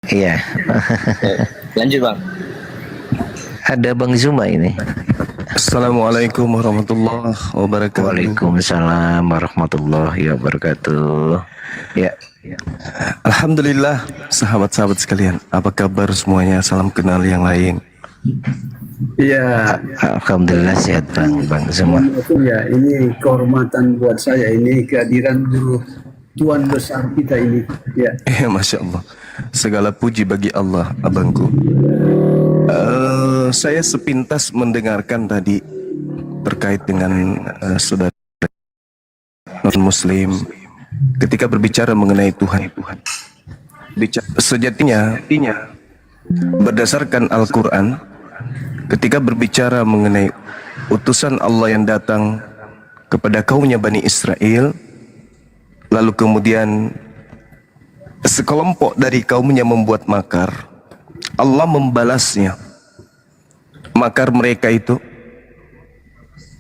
Iya. Lanjut bang. Ada Bang Zuma ini. Assalamualaikum warahmatullahi wabarakatuh. Waalaikumsalam warahmatullahi wabarakatuh. Ya. Alhamdulillah, sahabat-sahabat sekalian, apa kabar semuanya? Salam kenal yang lain. Iya. Alhamdulillah sehat Bang Zuma. Ya, ini kehormatan buat saya ini kehadiran guru Tuhan besar kita ini. Ya. Masya Allah. Segala puji bagi Allah, abangku. Saya sepintas mendengarkan tadi terkait dengan saudara non-Muslim ketika berbicara mengenai Tuhan. Sejatinya berdasarkan Al-Quran, ketika berbicara mengenai utusan Allah yang datang kepada kaumnya Bani Israel, lalu kemudian sekelompok dari kaumnya membuat makar, Allah membalasnya makar mereka itu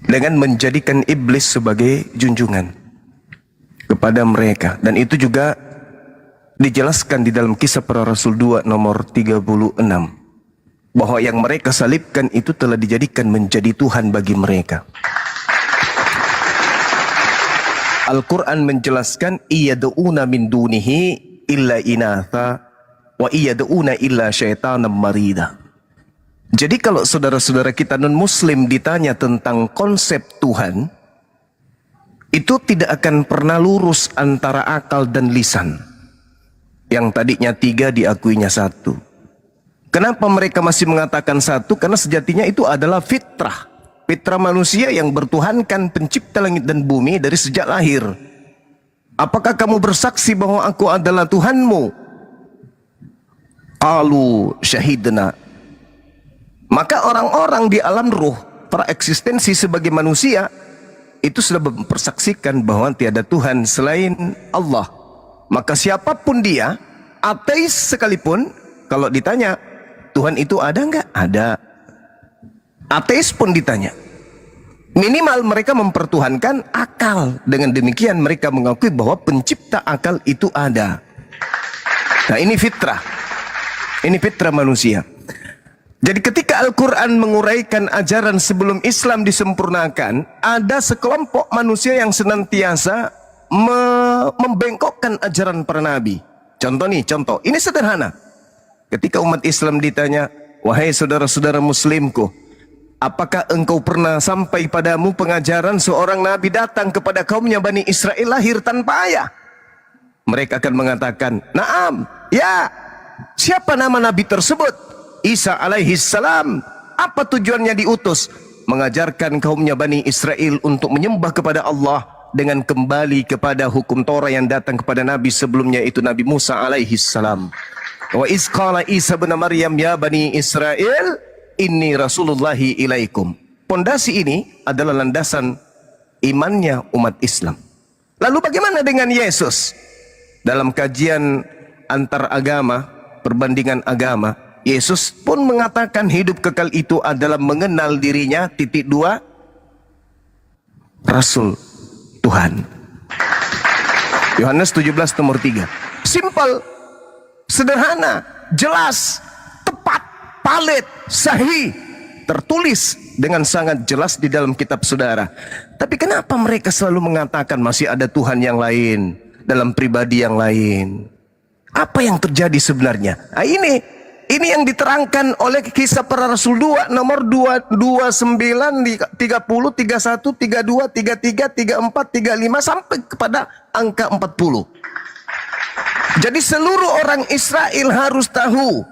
dengan menjadikan iblis sebagai junjungan kepada mereka. Dan itu juga dijelaskan di dalam Kisah Para Rasul 2 nomor 36, bahwa yang mereka salibkan itu telah dijadikan menjadi Tuhan bagi mereka. Al-Quran menjelaskan, iyad'una min dunihi illa inatha wa iyad'una illa syaitanan marida. Jadi kalau saudara-saudara kita non-Muslim ditanya tentang konsep Tuhan, itu tidak akan pernah lurus antara akal dan lisan. Yang tadinya 3 diakuinya 1. Kenapa mereka masih mengatakan 1? Karena sejatinya itu adalah fitrah. Fitrah manusia yang bertuhankan pencipta langit dan bumi dari sejak lahir. Apakah kamu bersaksi bahwa aku adalah Tuhanmu? Qalu syahidna. Maka orang-orang di alam ruh, praeksistensi sebagai manusia, itu sudah mempersaksikan bahwa tiada Tuhan selain Allah. Maka siapapun dia, ateis sekalipun, kalau ditanya, Tuhan itu ada enggak? Ada. Ateis pun ditanya. Minimal mereka mempertuhankan akal. Dengan demikian mereka mengakui bahwa pencipta akal itu ada. Nah, ini fitrah. Ini fitrah manusia. Jadi ketika Al-Quran menguraikan ajaran sebelum Islam disempurnakan, ada sekelompok manusia yang senantiasa membengkokkan ajaran para nabi. Contoh, ini sederhana. Ketika umat Islam ditanya, wahai saudara-saudara muslimku, apakah engkau pernah sampai padamu pengajaran seorang nabi datang kepada kaumnya Bani Israel lahir tanpa ayah? Mereka akan mengatakan, naam, ya. Siapa nama nabi tersebut? Isa alaihi salam. Apa tujuannya diutus? Mengajarkan kaumnya Bani Israel untuk menyembah kepada Allah dengan kembali kepada hukum Torah yang datang kepada nabi sebelumnya, itu Nabi Musa alaihi salam. Wa iz qala Isa bin Maryam ya Bani Israel inni rasulullahi ilaikum. Pondasi ini adalah landasan imannya umat Islam. Lalu bagaimana dengan Yesus? Dalam kajian antar agama, perbandingan agama, Yesus pun mengatakan hidup kekal itu adalah mengenal dirinya, Rasul Tuhan. Yohanes 17 nomor 3. Simple, sederhana, jelas, tepat, valid, sahih, tertulis dengan sangat jelas di dalam kitab saudara. Tapi kenapa mereka selalu mengatakan masih ada Tuhan yang lain, dalam pribadi yang lain? Apa yang terjadi sebenarnya? Nah, ini yang diterangkan oleh Kisah Para Rasul 2 nomor 29, 30, 31, 32, 33, 34, 35 sampai kepada angka 40. Jadi seluruh orang Israel harus tahu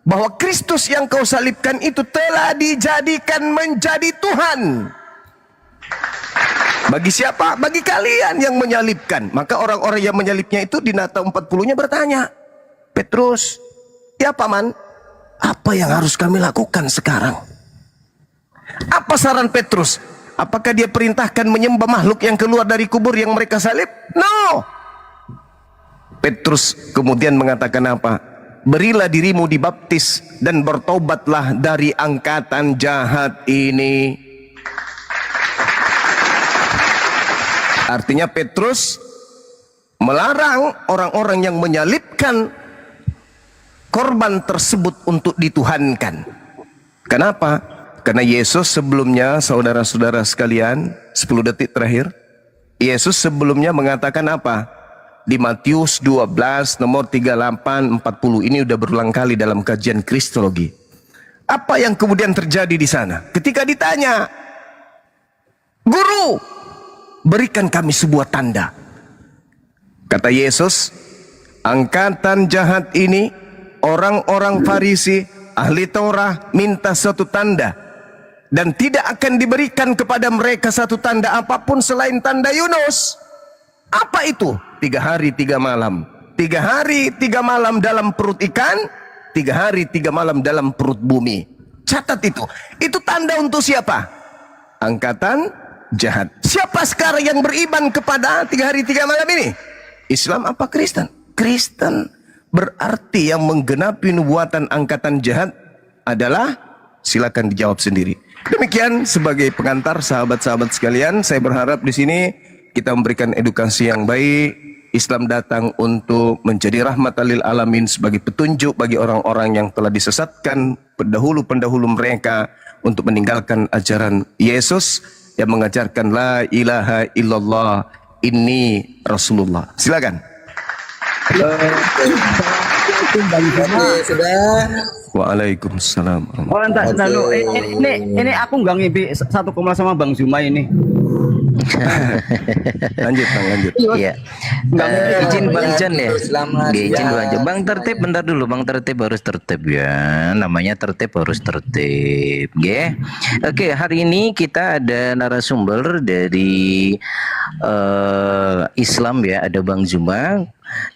bahwa Kristus yang kau salibkan itu telah dijadikan menjadi Tuhan. Bagi siapa? Bagi kalian yang menyalibkan. Maka orang-orang yang menyalibnya itu di Nata 40-nya bertanya, Petrus, ya paman, apa yang harus kami lakukan sekarang? Apa saran Petrus? Apakah dia perintahkan menyembah makhluk yang keluar dari kubur yang mereka salib? No. Petrus kemudian mengatakan apa? Berilah dirimu dibaptis dan bertobatlah dari angkatan jahat ini. Artinya Petrus melarang orang-orang yang menyalibkan korban tersebut untuk dituhankan. Kenapa? Karena Yesus sebelumnya, saudara-saudara sekalian, 10 detik terakhir, Yesus sebelumnya mengatakan apa? Di Matius 12 nomor 38 40, ini udah berulang kali dalam kajian Kristologi. Apa yang kemudian terjadi di sana? Ketika ditanya, "Guru, berikan kami sebuah tanda." Kata Yesus, angkatan jahat ini, orang-orang Farisi, ahli Taurat, minta suatu tanda, dan tidak akan diberikan kepada mereka satu tanda apapun selain tanda Yunus. Apa itu? 3 hari 3 malam. 3 hari 3 malam dalam perut ikan, 3 hari 3 malam dalam perut bumi. Catat itu. Itu tanda untuk siapa? Angkatan jahat. Siapa sekarang yang beriman kepada 3 hari 3 malam ini? Islam apa Kristen? Kristen. Berarti yang menggenapi nubuatan angkatan jahat adalah, silakan dijawab sendiri. Demikian sebagai pengantar sahabat-sahabat sekalian, saya berharap di sini kita memberikan edukasi yang baik. Islam datang untuk menjadi rahmatan lil alamin, sebagai petunjuk bagi orang-orang yang telah disesatkan pendahulu-pendahulu mereka untuk meninggalkan ajaran Yesus yang mengajarkan la ilaha illallah inni Rasulullah. Silakan. Waalaikumsalam. Oh entar dulu. Ini aku nggak ngimpi satu koma sama Bang Zuma ini. Lanjut Bang, lanjut. Iya. Izin Bang Jan ya. Izin Bang Jan. Bang tertib bentar dulu, Bang tertib harus tertib ya. Namanya tertib harus tertib, ya. Oke, hari ini kita ada narasumber dari Islam ya, ada Bang Zuma.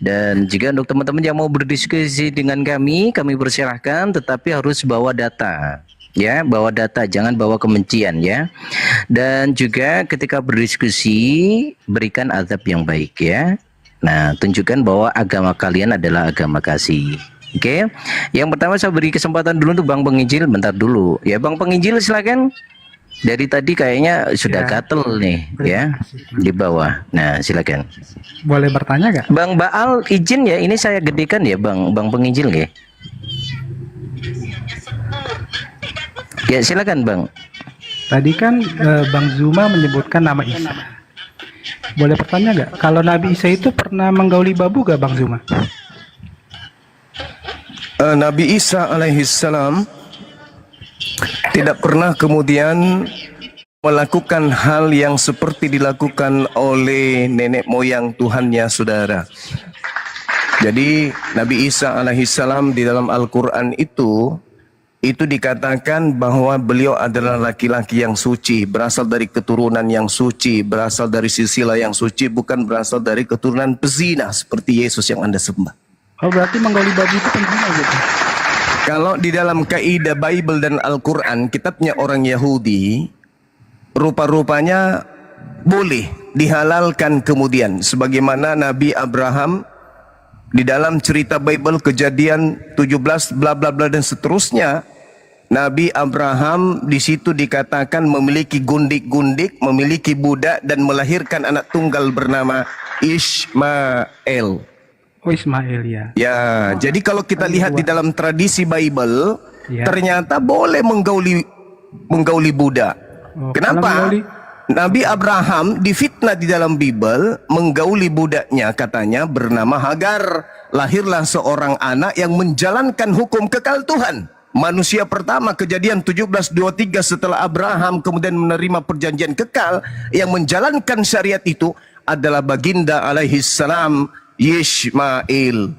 Dan juga untuk teman-teman yang mau berdiskusi dengan kami persilahkan, tetapi harus bawa data. Ya, bawa data, jangan bawa kebencian ya. Dan juga ketika berdiskusi berikan azab yang baik ya. Nah, tunjukkan bahwa agama kalian adalah agama kasih. Oke. Yang pertama saya beri kesempatan dulu untuk Bang Penginjil, bentar dulu. Ya, Bang Penginjil silakan. Dari tadi kayaknya sudah gatel nih ya di bawah. Nah, silakan. Boleh bertanya gak? Bang Baal izin ya, ini saya gedekan ya Bang Penginjil ya. Ya silakan Bang. Tadi kan Bang Zuma menyebutkan nama Isa. Boleh bertanya gak? Kalau Nabi Isa itu pernah menggauli babu gak Bang Zuma? Nabi Isa alaihissalam tidak pernah kemudian melakukan hal yang seperti dilakukan oleh nenek moyang Tuhannya, saudara. Jadi Nabi Isa alaihissalam di dalam Al-Quran itu dikatakan bahwa beliau adalah laki-laki yang suci, berasal dari keturunan yang suci, berasal dari silsilah yang suci, bukan berasal dari keturunan pezina seperti Yesus yang Anda sembah. Oh, berarti menggauli babu itu penting gitu. Kalau di dalam kaidah Bible dan Al-Quran, kitabnya orang Yahudi, rupa-rupanya boleh dihalalkan kemudian. Sebagaimana Nabi Abraham di dalam cerita Bible Kejadian 17 bla bla bla dan seterusnya, Nabi Abraham di situ dikatakan memiliki gundik-gundik, memiliki budak dan melahirkan anak tunggal bernama Ismail. Oh, Ismail ya. Ya, jadi kalau kita lihat di dalam tradisi Bible, ya, ternyata boleh menggauli budak. Oh, kenapa? Nabi Abraham difitnah di dalam Bible menggauli budaknya, katanya bernama Hagar. Lahirlah seorang anak yang menjalankan hukum kekal Tuhan. Manusia pertama, Kejadian 17:23, setelah Abraham kemudian menerima perjanjian kekal yang menjalankan syariat itu adalah baginda alaihissalam Ismail.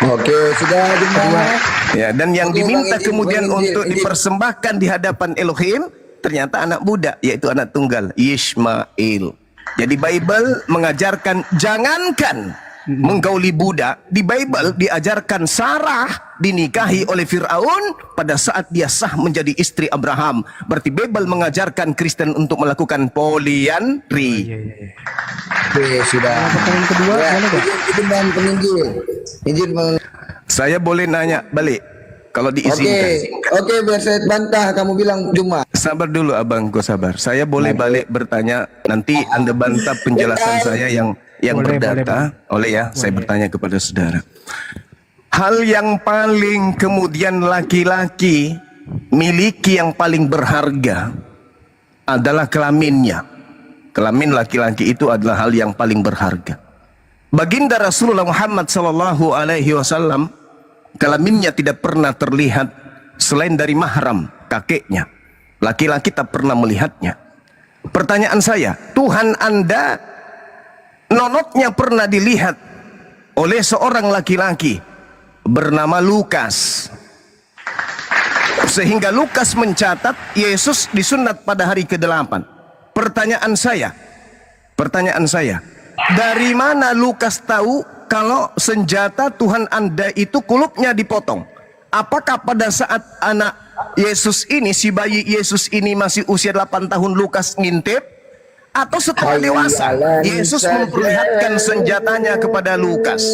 Oke, sudah dengar. Ya, dan yang diminta kemudian untuk dipersembahkan di hadapan Elohim ternyata anak budak, yaitu anak tunggal Ismail. Jadi Bible mengajarkan jangankan menggauli budak, di Bible diajarkan Sarah dinikahi oleh Fir'aun pada saat dia sah menjadi istri Abraham. Berarti Bible mengajarkan Kristen untuk melakukan poliandri. Oke, sudah. Pertanyaan kedua, Izin Bang Penginjil. Izin Bang. Saya boleh nanya balik kalau diizinkan. Oke, biar saya bantah. Kamu bilang Juma. Sabar dulu abangku, sabar. Saya boleh balik bertanya, nanti Anda bantah penjelasan saya yang berdata. Oleh ya, saya bertanya kepada saudara. hal yang paling kemudian laki-laki miliki yang paling berharga adalah kelaminnya. Kelamin laki-laki itu adalah hal yang paling berharga. Baginda Rasulullah Muhammad sallallahu alaihi wasallam, kelaminnya tidak pernah terlihat selain dari mahram, kakeknya. Laki-laki tak pernah melihatnya. Pertanyaan saya, Tuhan Anda nonotnya pernah dilihat oleh seorang laki-laki bernama Lukas, sehingga Lukas mencatat Yesus disunat pada hari ke-8. Pertanyaan saya, dari mana Lukas tahu kalau senjata Tuhan Anda itu kulupnya dipotong? Apakah pada saat anak Yesus ini, si bayi Yesus ini masih usia 8 tahun, Lukas ngintip? Atau setelah dewasa Yesus memperlihatkan senjatanya kepada Lukas?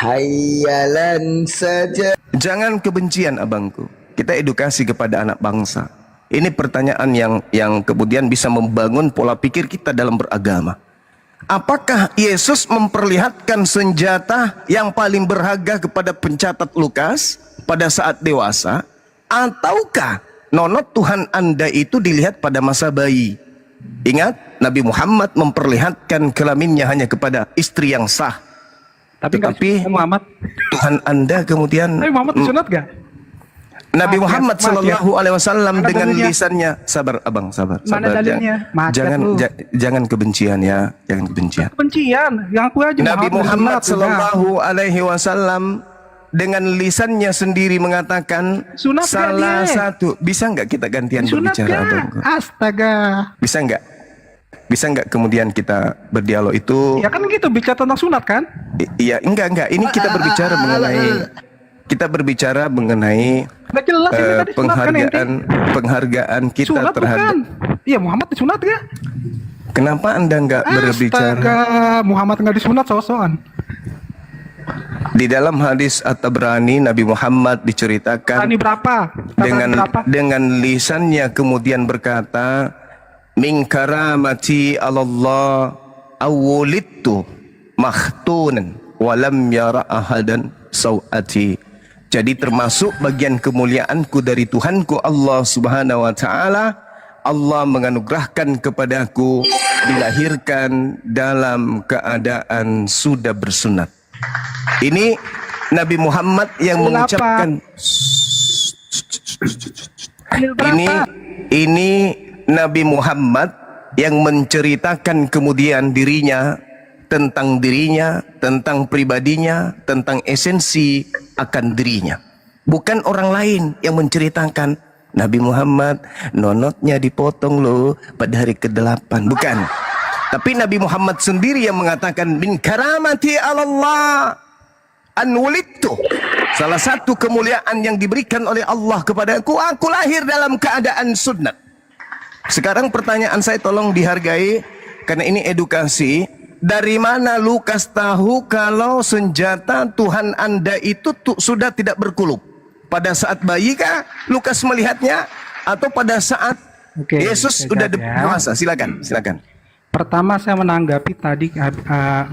Hayalan saja. Jangan kebencian abangku. Kita edukasi kepada anak bangsa. Ini pertanyaan yang kemudian bisa membangun pola pikir kita dalam beragama. Apakah Yesus memperlihatkan senjata yang paling berharga kepada pencatat Lukas pada saat dewasa? Ataukah nonot Tuhan Anda itu dilihat pada masa bayi? Ingat, Nabi Muhammad memperlihatkan kelaminnya hanya kepada istri yang sah. Tetapi Muhammad, Tuhan Anda kemudian Nabi Muhammad disunat gak? Nabi Muhammad sallallahu alaihi wasallam Mana dengan dalilnya? lisannya, sabar abang, sabar. Mana dalilnya? Jangan kebencian ya, jangan kebencian. Kebencian, yang aku aja Nabi Muhammad disunat, sallallahu alaihi wasallam dengan lisannya sendiri mengatakan Sunat gak salah dia? satu. Bisa nggak kita gantian disunat berbicara gak? abangku? Astaga. Bisa nggak? Bisa nggak kemudian kita berdialog itu? Ya kan gitu, bicara tentang sunat kan? Iya, enggak. Ini kita berbicara mengenai Udah jelas ini tadi sunat kan ente? penghargaan kita Sunat terhadap. bukan? Iya, Muhammad disunat gak? Kenapa Anda nggak berbicara? Astaga, Muhammad nggak disunat sosokan. Di dalam hadis At-Tabrani, Nabi Muhammad diceritakan Tani berapa? dengan lisannya kemudian berkata, min karamati Allah awulidtu makhtunan walam yara ahadan sawati. Jadi termasuk bagian kemuliaanku dari Tuhanku Allah Subhanahu wa taala, Allah menganugerahkan kepadaku dilahirkan dalam keadaan sudah bersunat. Ini Nabi Muhammad yang mengucapkan ini Nabi Muhammad yang menceritakan kemudian dirinya, tentang pribadinya, tentang esensi akan dirinya. Bukan orang lain yang menceritakan Nabi Muhammad nonotnya dipotong loh pada hari ke-8. Bukan. Tapi Nabi Muhammad sendiri yang mengatakan min karamati Allah an wulidtu. Salah satu kemuliaan yang diberikan oleh Allah kepadaku, aku lahir dalam keadaan sunat. Sekarang pertanyaan saya tolong dihargai, karena ini edukasi. Dari mana Lukas tahu kalau senjata Tuhan Anda itu sudah tidak berkulup? Pada saat bayi kah Lukas melihatnya? Atau pada saat Yesus sudah dewasa? Silakan. Pertama saya menanggapi tadi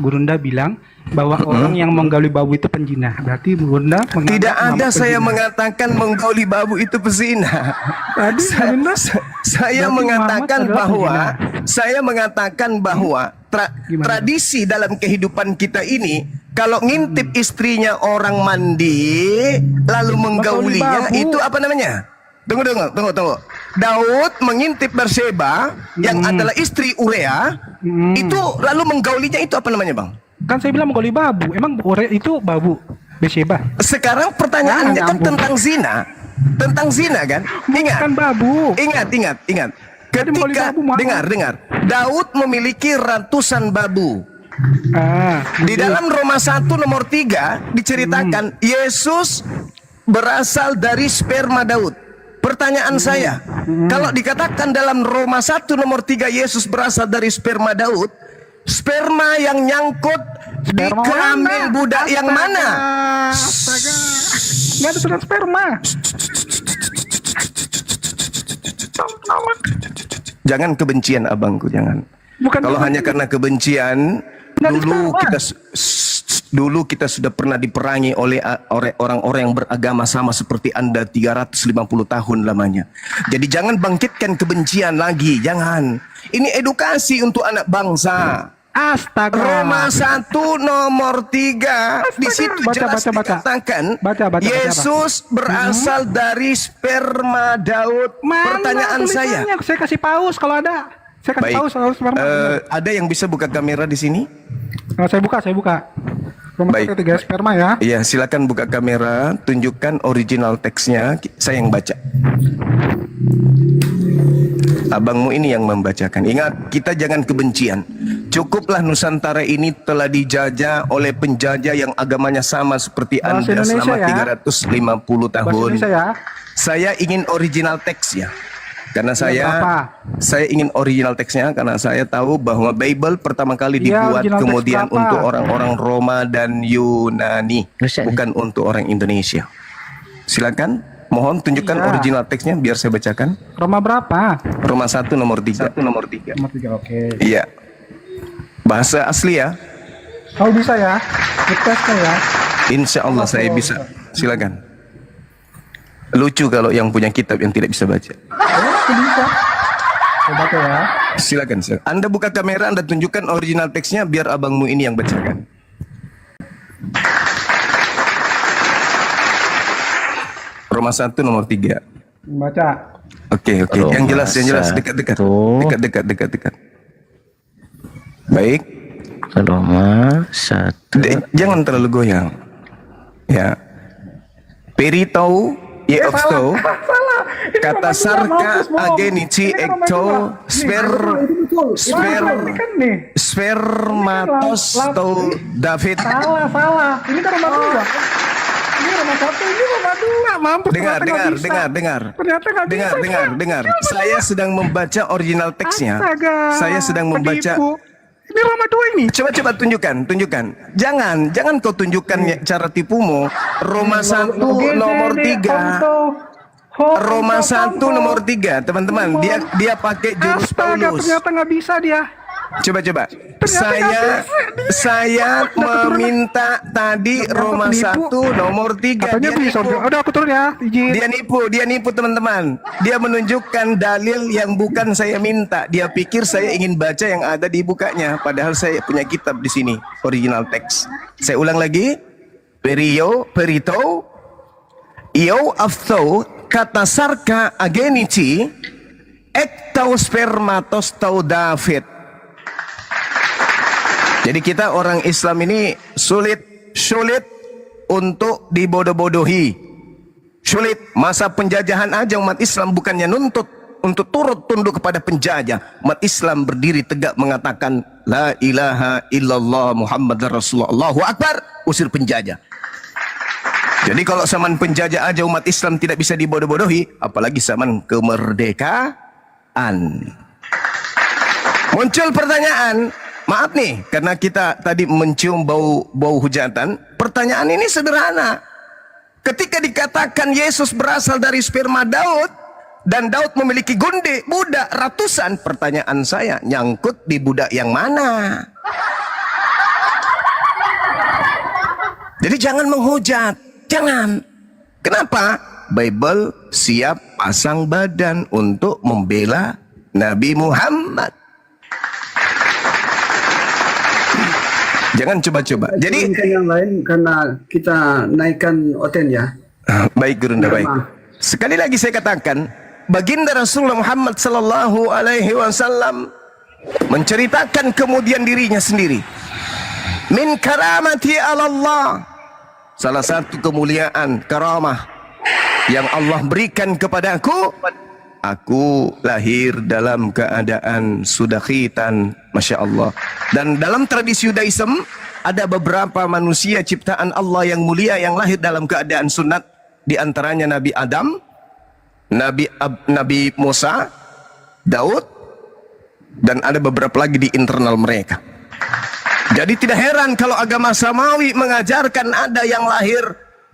Gurunda bilang bahwa orang yang menggali babu itu penjina. Berarti Gurunda tidak ada saya penjina. mengatakan menggauli babu itu pezina. Tadi Saya mengatakan bahwa tradisi dalam kehidupan kita ini, kalau ngintip istrinya orang mandi lalu menggaulinya, itu apa namanya? Tunggu. Daud mengintip Berseba yang adalah istri Urea, itu lalu menggaulinya, itu apa namanya, Bang? Kan saya bilang menggali babu. Emang itu babu Berseba? Sekarang pertanyaannya kan tentang zina. Tentang zina kan? Ingat. Bukan babu. Ingat. Ketika dengar. Daud memiliki ratusan babu. Di dalam Roma 1 nomor 3 diceritakan Yesus berasal dari sperma Daud. Pertanyaan saya, kalau dikatakan dalam Roma 1 nomor 3 Yesus berasal dari sperma Daud, sperma yang nyangkut di kelamin budak yang mana? Nggak ada surat sperma. Jangan kebencian abangku, jangan. Bukan Kalau hanya karena kebencian, dulu kita dulu kita sudah pernah diperangi oleh orang-orang yang beragama sama seperti Anda 350 tahun lamanya. Jadi jangan bangkitkan kebencian lagi, jangan. Ini edukasi untuk anak bangsa. Astaga. Roma 1 nomor 3. Di situ jelas dikatakan Yesus berasal dari sperma Daud. Pertanyaan saya. Saya kasih paus kalau ada. Saya kasih Baik. paus kalau sperma. Ada yang bisa buka kamera di sini? Saya buka. Roma Baik. 1 3 sperma ya. Iya, silakan buka kamera, tunjukkan original teksnya, saya yang baca. Abangmu ini yang membacakan. Ingat, kita jangan kebencian. Cukuplah Nusantara ini telah dijajah oleh penjajah yang agamanya sama seperti Bahasa Anda Indonesia selama ya. 350 Bahasa tahun. Indonesia ya. Saya ingin original teksnya. Karena Berapa? saya ingin original teksnya karena saya tahu bahwa Bible pertama kali Iya, dibuat original teks kemudian berapa? untuk orang-orang Roma dan Yunani, Bisa, bukan untuk orang Indonesia. Silakan, mohon tunjukkan Iya. original teksnya biar saya bacakan. Roma berapa? Roma 1 nomor 3. Nomor 3, oke. Iya. Bahasa asli ya. Kau bisa ya? Dites kan ya? Insya Allah saya bisa. Silakan. Lucu kalau yang punya kitab yang tidak bisa baca. Aku bisa. Saya baca ya. Silakan. Anda buka kamera, Anda tunjukkan original teksnya biar abangmu ini yang bacakan. Roma 1 nomor 3. Baca. Oke. Roma Yang jelas, dekat-dekat. 1. Dekat. Baik. Roma 1. Jangan terlalu goyang. Ya. Peritau Yeofto kata sarka agenici ekto spermatos to David. Salah. Ini kan Roma 2. Ini Roma 1, ini Roma 2. Mampus. Dengar. Ternyata nggak bisa. Dengar. Saya sedang membaca original teksnya. Astaga. Saya sedang membaca. Penipu. Ini Roma 2 ini. Coba tunjukkan. Jangan kau tunjukkan cara tipumu. Roma 1 nomor 3. Roma 1 nomor 3, teman-teman. Dia pakai jurus Astaga, Paulus. ternyata nggak bisa dia. Coba. Saya meminta tadi Roma 1 nomor 3. Katanya bisa. Udah aku turun ya. Izin. Dia nipu teman-teman. Dia menunjukkan dalil yang bukan saya minta. Dia pikir saya ingin baca yang ada di bukanya, padahal saya punya kitab di sini, original teks. Saya ulang lagi. Perito, io afto kata sarka agenici ektau spermatos tau David. Jadi kita orang Islam ini sulit untuk dibodoh-bodohi. Sulit. Masa penjajahan aja umat Islam bukannya nuntut untuk turut tunduk kepada penjajah. Umat Islam berdiri tegak mengatakan la ilaha illallah Muhammad Rasulullah, Allahu Akbar, usir penjajah. Jadi kalau zaman penjajah aja umat Islam tidak bisa dibodoh-bodohi, apalagi zaman kemerdekaan. Muncul pertanyaan, maaf nih, karena kita tadi mencium bau hujatan. Pertanyaan ini sederhana. Ketika dikatakan Yesus berasal dari sperma Daud dan Daud memiliki budak ratusan, pertanyaan saya, nyangkut di budak yang mana? Jadi jangan menghujat, jangan. Kenapa? Bible siap pasang badan untuk membela Nabi Muhammad. Jangan coba-coba. Jadi yang lain karena kita naikkan Oten ya. baik Gurunda, baik. Sekali lagi saya katakan, baginda Rasulullah Muhammad sallallahu alaihi wasallam menceritakan kemudian dirinya sendiri. Min karamati Allah. Salah satu kemuliaan karamah yang Allah berikan kepadaku, aku lahir dalam keadaan sudah khitan, Masya Allah. Dan dalam tradisi Yudaism, ada beberapa manusia ciptaan Allah yang mulia yang lahir dalam keadaan sunat. Di antaranya Nabi Adam, Nabi Musa, Daud, dan ada beberapa lagi di internal mereka. Jadi tidak heran kalau agama Samawi mengajarkan ada yang lahir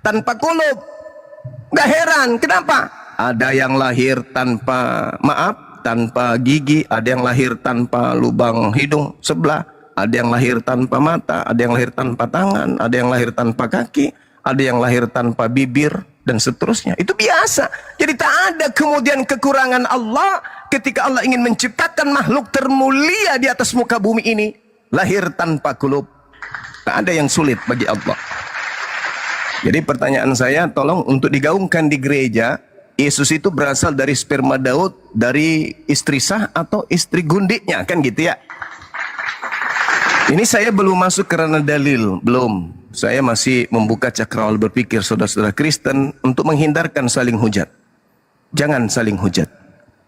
tanpa kulub. Gak heran, kenapa? Ada yang lahir tanpa gigi, ada yang lahir tanpa lubang hidung sebelah, ada yang lahir tanpa mata, ada yang lahir tanpa tangan, ada yang lahir tanpa kaki, ada yang lahir tanpa bibir, dan seterusnya. Itu biasa. Jadi tak ada kemudian kekurangan Allah ketika Allah ingin menciptakan makhluk termulia di atas muka bumi ini, lahir tanpa kulub. Tak ada yang sulit bagi Allah. Jadi pertanyaan saya, tolong untuk digaungkan di gereja, Yesus itu berasal dari sperma Daud, dari istri sah atau istri gundiknya, kan gitu ya? Ini saya belum masuk karena dalil, belum. Saya masih membuka cakrawala berpikir saudara-saudara Kristen untuk menghindarkan saling hujat. Jangan saling hujat.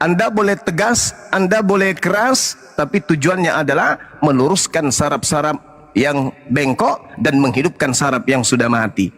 Anda boleh tegas, Anda boleh keras, tapi tujuannya adalah meluruskan saraf-saraf yang bengkok dan menghidupkan saraf yang sudah mati.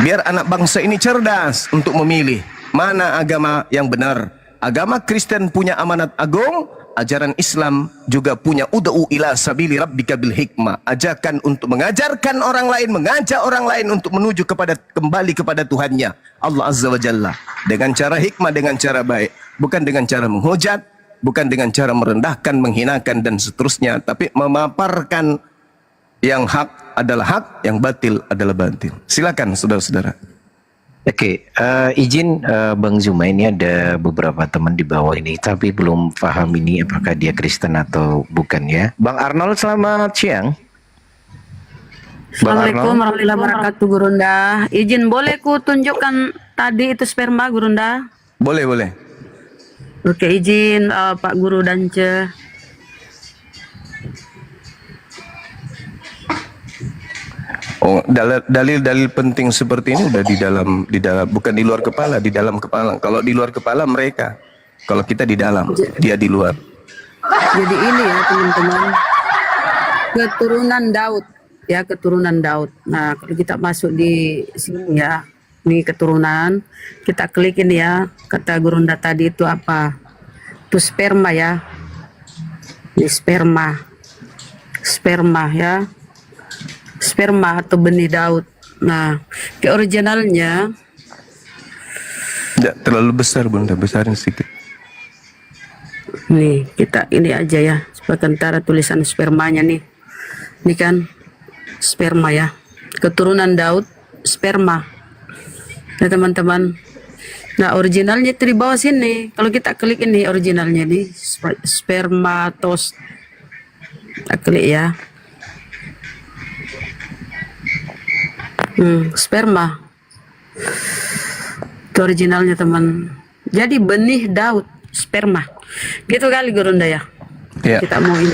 Biar anak bangsa ini cerdas untuk memilih mana agama yang benar. Agama Kristen punya amanat agung, ajaran Islam juga punya ud'u ila sabili rabbika bil hikmah. Ajakan untuk mengajarkan orang lain, mengajak orang lain untuk menuju kembali kepada Tuhannya, Allah Azza wa Jalla, dengan cara hikmah, dengan cara baik, bukan dengan cara menghujat, bukan dengan cara merendahkan, menghinakan dan seterusnya, tapi memaparkan yang hak adalah hak, yang batil adalah batil. Silakan saudara-saudara. Oke, izin Bang Zuma, ini ada beberapa teman di bawah ini tapi belum paham ini apakah dia Kristen atau bukan ya. Bang Arnold, selamat siang. Assalamualaikum warahmatullahi wabarakatuh, Gurunda. Izin boleh ku tunjukkan tadi itu sperma, Gurunda? Boleh, boleh. Oke, izin Pak Guru Dance. Oh, dalil-dalil penting seperti ini udah di dalam, bukan di luar kepala, di dalam kepala. Kalau di luar kepala mereka, kalau kita di dalam, dia di luar. Jadi ini ya teman-teman, keturunan Daud, ya keturunan Daud. Nah kalau kita masuk di sini ya, ini keturunan, kita klik ini ya, kata Gurunda tadi itu apa? Itu sperma ya, ini sperma ya. Sperma atau benih Daud. Nah, ke originalnya Tidak terlalu besar, Bunda, besarin sedikit. nih, kita ini aja ya, sementara tulisan spermanya nih. Ini kan sperma ya. Keturunan Daud, sperma. Nah, teman-teman. Nah, originalnya itu di bawah sini. Kalau kita klik ini originalnya nih, spermatos. Kita klik ya. Sperma itu originalnya teman. Jadi benih Daud, sperma gitu kali Gurunda ya. Kita mau ini.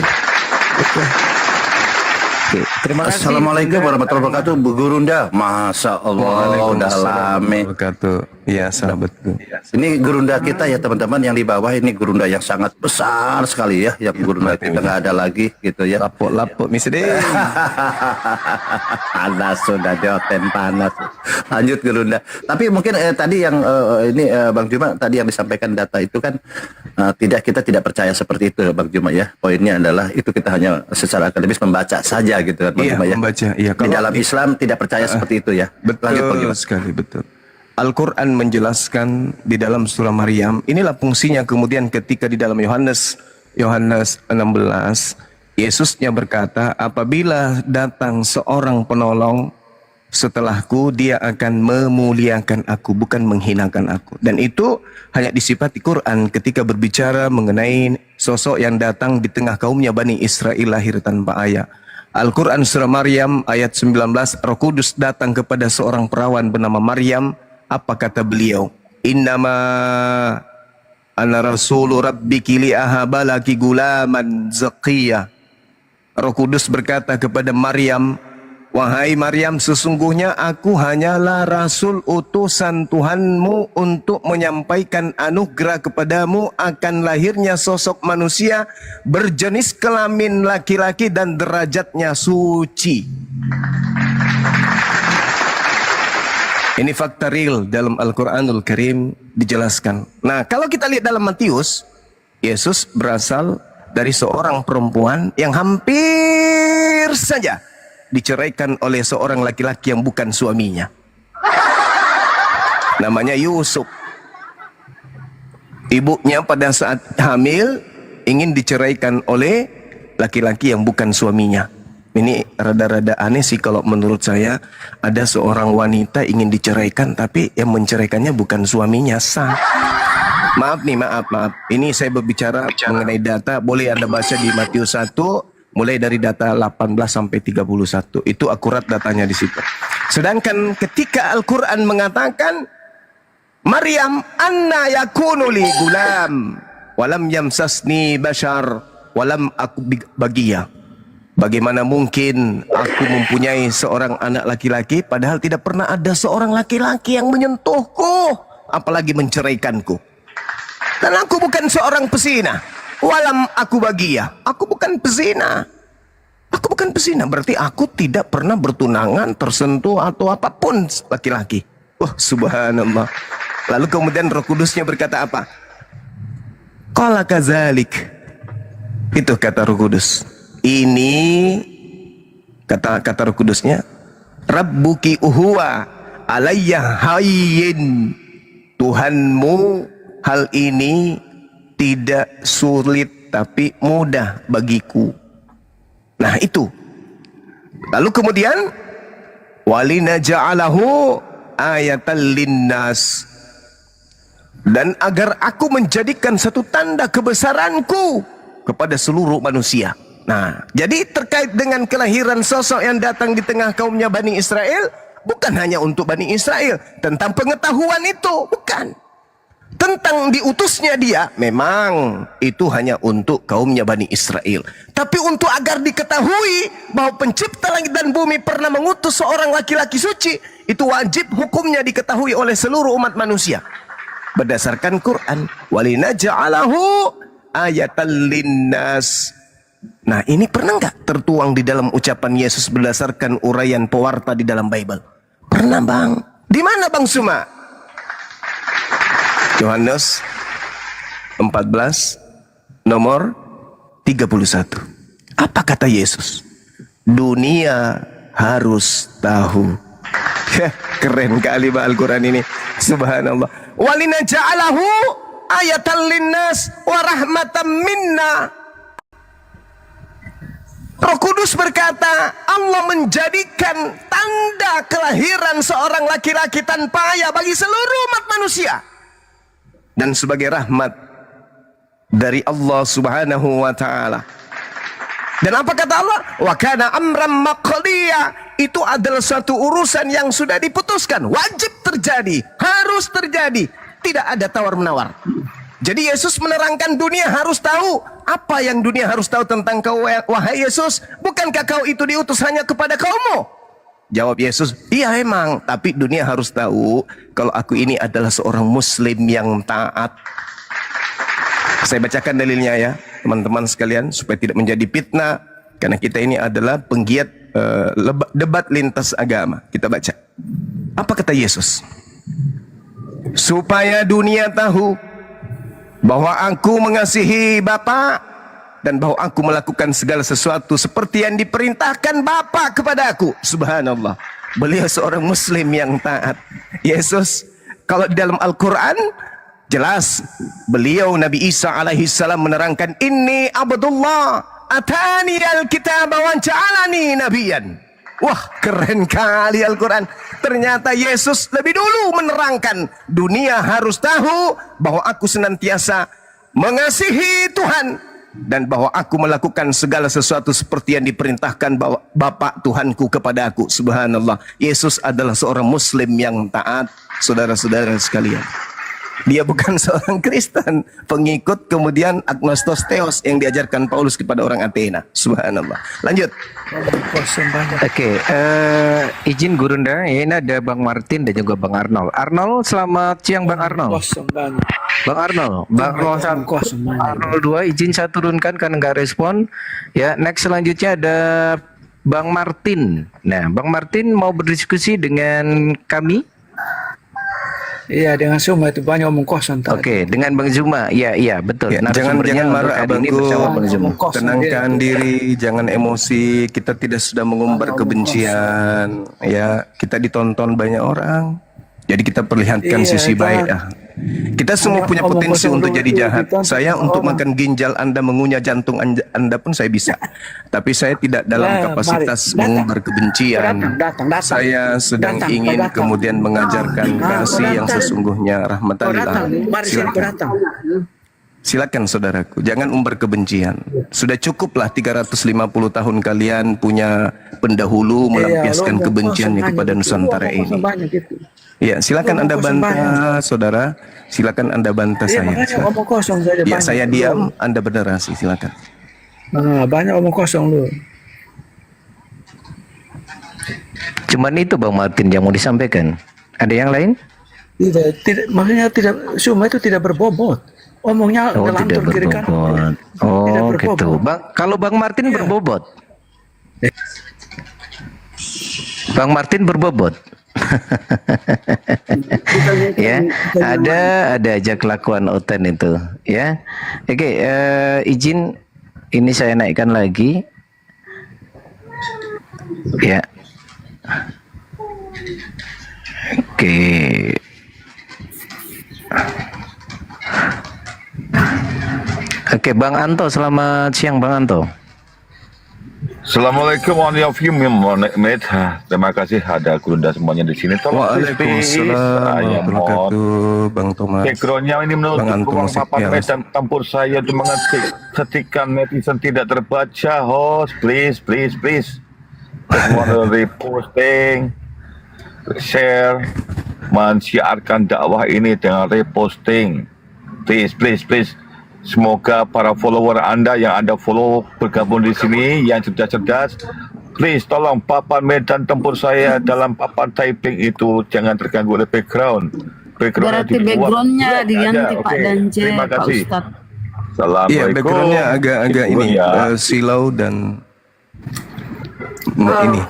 Oke, terima kasih. Assalamualaikum warahmatullahi wabarakatuh, Bu Gurunda. Masya Allah, udah lama. Iya, sahabat. Ini Gurunda kita ya teman-teman, yang di bawah ini Gurunda yang sangat besar sekali ya. Yang Gurunda kita nggak ada lagi gitu ya. Lapuk-lapuk, Miss Deng. Panas sudah joten panas. Lanjut Gurunda. Tapi mungkin tadi yang ini Bang Juma tadi yang disampaikan data itu kan kita tidak percaya seperti itu Bang Juma ya. Poinnya adalah itu kita hanya secara akademis membaca saja gitu kan Bang Juma ya. Membaca. Iya, di dalam Islam tidak percaya seperti itu ya. Betul sekali, betul. Al-Quran menjelaskan di dalam surah Maryam, inilah fungsinya kemudian ketika di dalam Yohanes 16, Yesusnya berkata, apabila datang seorang penolong setelahku, dia akan memuliakan aku, bukan menghinakan aku. Dan itu hanya disifati Quran ketika berbicara mengenai sosok yang datang di tengah kaumnya Bani Israel lahir tanpa ayah. Al-Quran surah Maryam ayat 19, Roh Kudus datang kepada seorang perawan bernama Maryam. Apa kata beliau? Innama ana rasulu rabbiki li'ahabalaki gulaman zaqiyah. Roh Kudus berkata kepada Maryam, wahai Maryam, sesungguhnya aku hanyalah rasul utusan Tuhanmu untuk menyampaikan anugerah kepadamu akan lahirnya sosok manusia berjenis kelamin laki-laki dan derajatnya suci. Ini fakta real dalam Al-Quranul Karim dijelaskan. Nah, kalau kita lihat dalam Matius, Yesus berasal dari seorang perempuan yang hampir saja diceraikan oleh seorang laki-laki yang bukan suaminya. Namanya Yusuf. Ibunya pada saat hamil ingin diceraikan oleh laki-laki yang bukan suaminya. Ini rada-rada aneh sih kalau menurut saya. Ada seorang wanita ingin diceraikan tapi yang menceraikannya bukan suaminya, sah. Maaf nih, maaf. Ini saya berbicara mengenai data. Boleh Anda baca di Matius 1 mulai dari data 18 sampai 31. Itu akurat datanya di situ. Sedangkan ketika Al-Qur'an mengatakan Maryam anna yakunu li gulam walam yamsasni bashar walam aku bagiya. Bagaimana mungkin aku mempunyai seorang anak laki-laki padahal tidak pernah ada seorang laki-laki yang menyentuhku, apalagi menceraikanku. Dan aku bukan seorang pesina. Walam aku bagia. Aku bukan pesina. Aku bukan pesina. Berarti aku tidak pernah bertunangan, tersentuh atau apapun laki-laki. Wah, subhanallah. Lalu kemudian Roh Kudusnya berkata apa? Qala kazalik. Itu kata Roh Kudus. Ini kata Roh Kudusnya, Rabbuki uhuwa alayya hayyin. Tuhanmu hal ini tidak sulit tapi mudah bagiku. Nah itu. Lalu kemudian walina ja'alahu ayatan linnas. Dan agar aku menjadikan satu tanda kebesaranku kepada seluruh manusia. Nah, jadi terkait dengan kelahiran sosok yang datang di tengah kaumnya Bani Israel, bukan hanya untuk Bani Israel. Tentang pengetahuan itu, bukan. Tentang diutusnya dia, memang itu hanya untuk kaumnya Bani Israel. Tapi untuk agar diketahui bahwa pencipta langit dan bumi pernah mengutus seorang laki-laki suci, itu wajib hukumnya diketahui oleh seluruh umat manusia. Berdasarkan Quran, walinaja'alahu ayatan linnas. Nah, ini pernah nggak tertuang di dalam ucapan Yesus berdasarkan uraian pewarta di dalam Bible? Pernah, Bang. Di mana, Bang Suma? Yohanes 14 nomor 31. Apa kata Yesus? Dunia harus tahu. Keren kali Al-Quran ini. Subhanallah. Walina ja'alahu ayatan linnas wa rahmatan minna. Roh Kudus berkata, Allah menjadikan tanda kelahiran seorang laki-laki tanpa ayah bagi seluruh umat manusia. Dan sebagai rahmat dari Allah Subhanahu wa ta'ala. Dan apa kata Allah? Wa kana amram maqdiya. Itu adalah suatu urusan yang sudah diputuskan. Wajib terjadi. Harus terjadi. Tidak ada tawar-menawar. Jadi Yesus menerangkan dunia harus tahu. Apa yang dunia harus tahu tentang kau, wahai Yesus? Bukankah kau itu diutus hanya kepada kaummu? Jawab Yesus, iya emang. Tapi dunia harus tahu kalau aku ini adalah seorang muslim yang taat. Saya bacakan dalilnya ya, teman-teman sekalian, supaya tidak menjadi fitnah. Karena kita ini adalah penggiat debat lintas agama. Kita baca. Apa kata Yesus? Supaya dunia tahu bahwa aku mengasihi Bapa dan bahwa aku melakukan segala sesuatu seperti yang diperintahkan Bapa kepada aku. Subhanallah. Beliau seorang muslim yang taat. Yesus, kalau di dalam Al-Quran jelas beliau Nabi Isa alaihi salam menerangkan, Inni Abdullah atani al-kitab wa ja'alani nabiyan. Wah, keren kali Al-Quran. Ternyata Yesus lebih dulu menerangkan dunia harus tahu bahwa aku senantiasa mengasihi Tuhan dan bahwa aku melakukan segala sesuatu seperti yang diperintahkan Bapa Tuhanku kepada aku. Subhanallah. Yesus adalah seorang muslim yang taat, saudara-saudara sekalian. Dia bukan seorang Kristen, pengikut kemudian agnostos theos yang diajarkan Paulus kepada orang Athena. Subhanallah. Lanjut. Oke, izin Gurunda, ini ada Bang Martin dan juga Bang Arnold. Arnold, selamat siang Bang Arnold. Bang Arnold, Bang Arnold 2, izin saya turunkan karena nggak respon. Ya, next selanjutnya ada Bang Martin. Nah, Bang Martin mau berdiskusi dengan kami. Iya, dengan Zuma itu banyak omong kosong tadi. Oke, dengan Bang Zuma. Iya, betul. Ya, jangan marah abangku. Tenangkan diri, jangan emosi. Kita tidak sudah mengumbar kebencian. Ya, kita ditonton banyak orang. Jadi kita perlihatkan Iya, sisi Pak. baik. Kita semua punya Omong potensi kosong untuk dulu jadi itu, jahat. kita Saya untuk orang. makan ginjal Anda, mengunyah jantung Anda pun saya bisa. Tapi saya tidak dalam Mari, kapasitas datang. mengumbar kebencian. Datang. Saya sedang Datang, ingin datang. kemudian mengajarkan kasih yang datang. sesungguhnya, rahmatan lil alamin. Mari sini, Silakan. datang. Silakan saudaraku, jangan umbar kebencian. Sudah cukuplah 350 tahun kalian punya pendahulu melampiaskan kebenciannya kepada Nusantara ini. Ya, silakan Anda bantah, saudara. Silakan Anda bantah saya. Makanya Silakan. omong kosong saja. Ya, banyak. saya diam, Anda bernarasi. Silakan. Banyak omong kosong lu. Cuman itu Bang Martin yang mau disampaikan. Ada yang lain? Tidak, maksudnya tidak, semua itu tidak berbobot. Omongnya Oh, tidak ngelantur kiri kanan. berbobot. Oh, Tidak gitu. berbobot. Bang, kalau Bang Martin Iya. berbobot. Bang Martin berbobot. Ya, ada aja kelakuan Oten itu, ya. Oke, izin ini saya naikkan lagi. Ya. Oke. Oke, Bang Anto, selamat siang Bang Anto. Assalamualaikum warahmatullahi wabarakatuh. Terima kasih ada Kurunda semuanya di sini. Waalaikumsalam Saya warahmatullahi wabarakatuh, Bang Thomas. backgroundnya ini Bang menurut Anto ruang masih papan ya, medan tempur saya itu mengetik ketika netizen tidak terbaca. Host, please. Just want to reposting, share, mensiarkan dakwah ini dengan reposting. Please. Semoga para follower Anda yang Anda follow bergabung di sini yang cerdas-cerdas. Please tolong papan medan tempur saya dalam papan typing itu jangan terganggu oleh background. Berarti backgroundnya diganti Pak Oke, Dance, terima Pak kasih. Ustadz. Iya, Assalamualaikum. backgroundnya agak ini Ya. silau dan ini.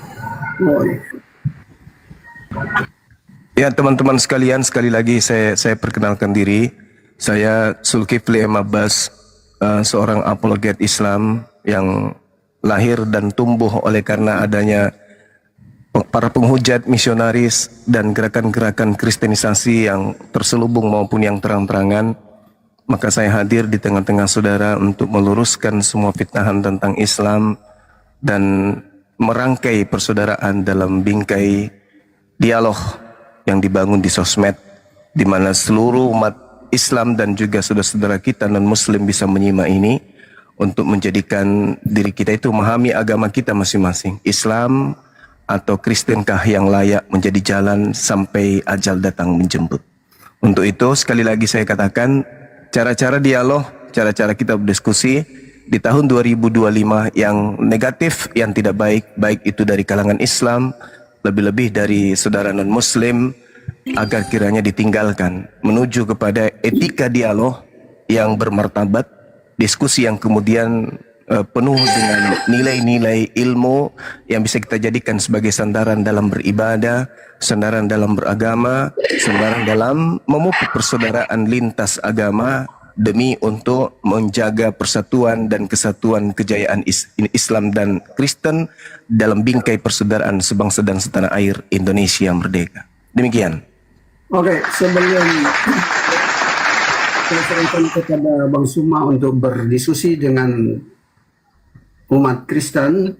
Ya teman-teman sekalian, sekali lagi saya perkenalkan diri. Saya Zulkifli M. Abbas, seorang apologet Islam yang lahir dan tumbuh oleh karena adanya para penghujat misionaris dan gerakan-gerakan kristenisasi yang terselubung maupun yang terang-terangan. Maka saya hadir di tengah-tengah saudara untuk meluruskan semua fitnahan tentang Islam dan merangkai persaudaraan dalam bingkai dialog yang dibangun di sosmed, di mana seluruh umat Islam dan juga saudara-saudara kita non-Muslim bisa menyimak ini untuk menjadikan diri kita itu memahami agama kita masing-masing, Islam atau Kristenkah yang layak menjadi jalan sampai ajal datang menjemput. Untuk itu sekali lagi saya katakan, cara-cara dialog, cara-cara kita berdiskusi di tahun 2025 yang negatif, yang tidak baik, baik itu dari kalangan Islam, lebih-lebih dari saudara non-Muslim, agar kiranya ditinggalkan, menuju kepada etika dialog yang bermartabat, diskusi yang kemudian penuh dengan nilai-nilai ilmu yang bisa kita jadikan sebagai sandaran dalam beribadah, sandaran dalam beragama, sandaran dalam memupuk persaudaraan lintas agama demi untuk menjaga persatuan dan kesatuan kejayaan Islam dan Kristen dalam bingkai persaudaraan sebangsa dan setanah air Indonesia merdeka. Demikian. Oke, sebelum saya serahkan kepada Bang Suma untuk berdiskusi dengan umat Kristen,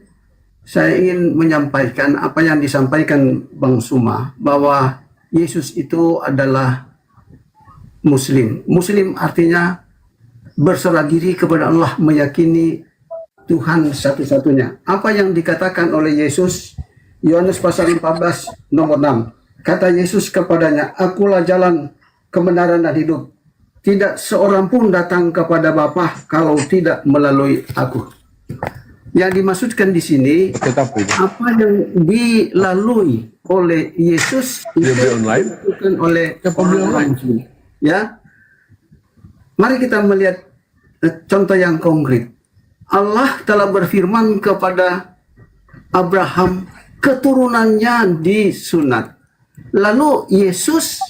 saya ingin menyampaikan apa yang disampaikan Bang Suma, bahwa Yesus itu adalah Muslim. Muslim artinya berserah diri kepada Allah, meyakini Tuhan satu-satunya. Apa yang dikatakan oleh Yesus, Yohanes pasal 14 nomor 6. Kata Yesus kepadanya, akulah jalan, kebenaran dan hidup. Tidak seorang pun datang kepada Bapa kalau tidak melalui aku. Yang dimaksudkan di sini, apa yang dilalui oleh Yesus itu dilakukan oleh orang lain. Ya, mari kita melihat contoh yang konkret. Allah telah berfirman kepada Abraham, keturunannya disunat. Lalu Yesus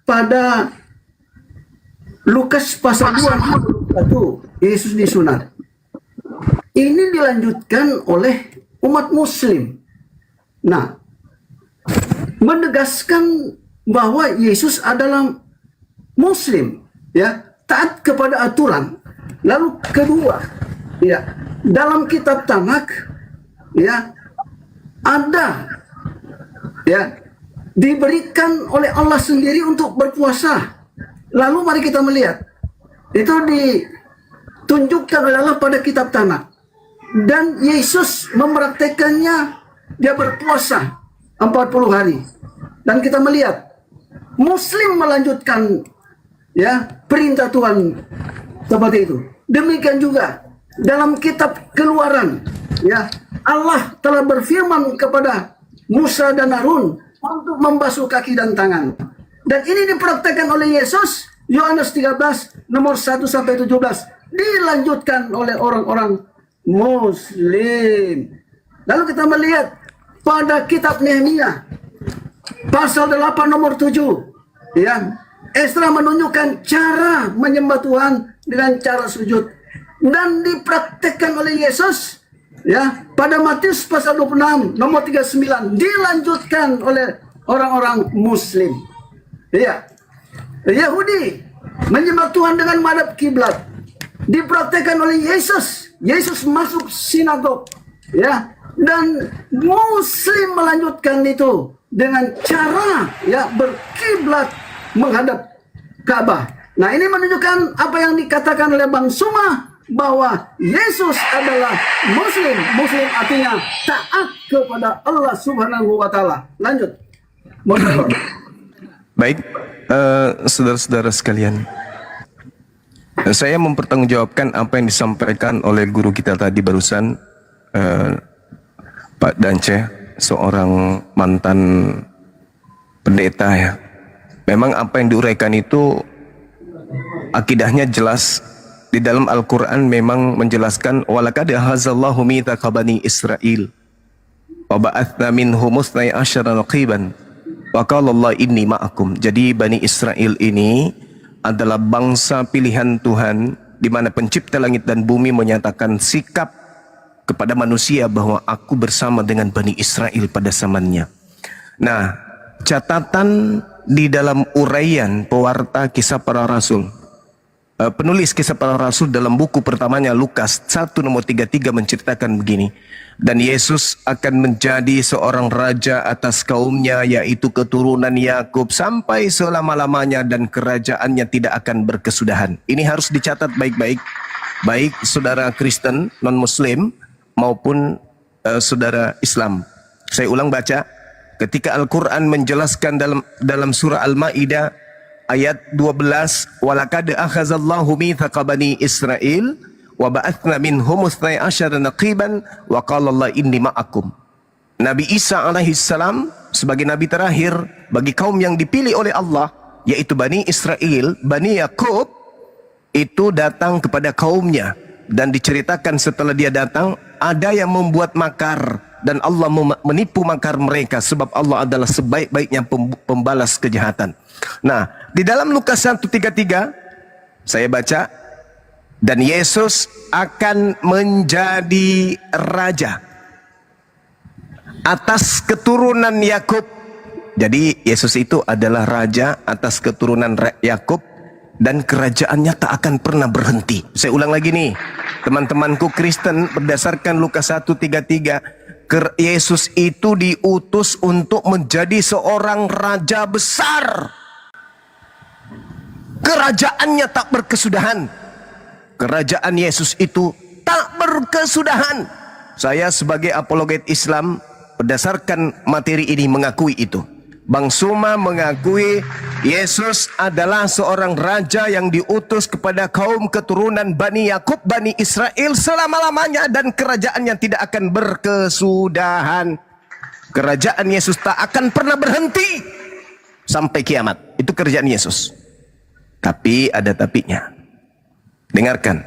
pada Lukas pasal 2 Yesus disunat. Ini dilanjutkan oleh umat Muslim. Nah, menegaskan bahwa Yesus adalah Muslim, ya, taat kepada aturan. Lalu kedua, ya, dalam kitab Tanakh, ya, ada, ya, diberikan oleh Allah sendiri untuk berpuasa. Lalu mari kita melihat, itu ditunjukkan oleh Allah pada kitab Tanakh. Dan Yesus mempraktekannya, dia berpuasa 40 hari. Dan kita melihat Muslim melanjutkan, ya, perintah Tuhan seperti itu. Demikian juga dalam kitab Keluaran, ya, Allah telah berfirman kepada Musa dan Harun untuk membasuh kaki dan tangan. Dan ini dipraktekkan oleh Yesus, Yohanes 13 nomor 1 sampai 17, dilanjutkan oleh orang-orang Muslim. Lalu kita melihat pada kitab Nehemia pasal 8 nomor 7, ya, Esra menunjukkan cara menyembah Tuhan dengan cara sujud, dan dipraktekkan oleh Yesus, ya, pada Matius pasal 26 nomor 39, dilanjutkan oleh orang-orang Muslim. Ya, Yahudi menyembah Tuhan dengan menghadap kiblat, dipraktekkan oleh Yesus. Yesus masuk sinagog, ya, dan Muslim melanjutkan itu dengan cara, ya, berkiblat menghadap Ka'bah. Nah, ini menunjukkan apa yang dikatakan oleh Bang Suma, bahwa Yesus adalah Muslim. Muslim artinya taat kepada Allah Subhanahu wa Ta'ala. Lanjut. Baik, saudara-saudara sekalian, saya mempertanggungjawabkan apa yang disampaikan oleh guru kita tadi barusan, Pak Dance, seorang mantan pendeta, ya. Memang apa yang diuraikan itu akidahnya jelas. Di dalam Al-Quran memang menjelaskan, walaqad ahazallahu mitsaqa bani Israil wa ba'atsna minhum 12 naqiban wa qala Allah inni ma'akum. Jadi Bani Israel ini adalah bangsa pilihan Tuhan, di mana pencipta langit dan bumi menyatakan sikap kepada manusia bahwa aku bersama dengan Bani Israel pada zamannya. Nah, catatan di dalam uraian pewarta kisah para rasul, penulis kisah para rasul dalam buku pertamanya Lukas 1 nomor 33 menceritakan begini, dan Yesus akan menjadi seorang raja atas kaumnya, yaitu keturunan Yakub, sampai selama-lamanya, dan kerajaannya tidak akan berkesudahan. Ini harus dicatat baik-baik, baik saudara Kristen non-Muslim maupun saudara Islam. Saya ulang baca, ketika Al-Quran menjelaskan dalam surah Al-Ma'idah ayat 12, walaqad akhazallahu mitsaqa bani Israil wa ba'atsna minhum 12 naqiban wa qala Allah inni ma'akum. Nabi Isa alaihissalam sebagai nabi terakhir bagi kaum yang dipilih oleh Allah, yaitu Bani Israel, Bani Yakub, itu datang kepada kaumnya, dan diceritakan setelah dia datang ada yang membuat makar, dan Allah menipu makar mereka, sebab Allah adalah sebaik-baiknya pembalas kejahatan. Nah, di dalam Lukas 1:33 saya baca, dan Yesus akan menjadi raja atas keturunan Yakub. Jadi Yesus itu adalah raja atas keturunan Yakub, dan kerajaannya tak akan pernah berhenti. Saya ulang lagi nih, teman-temanku Kristen, berdasarkan Lukas 1:33, Yesus itu diutus untuk menjadi seorang raja besar. Kerajaannya tak berkesudahan. Kerajaan Yesus itu tak berkesudahan. Saya sebagai apologet Islam, berdasarkan materi ini mengakui itu. Bang Suma mengakui Yesus adalah seorang raja yang diutus kepada kaum keturunan Bani Yakub, Bani Israel selama-lamanya, dan kerajaannya tidak akan berkesudahan. Kerajaan Yesus tak akan pernah berhenti sampai kiamat. Itu kerajaan Yesus. Tapi ada tapinya. Dengarkan,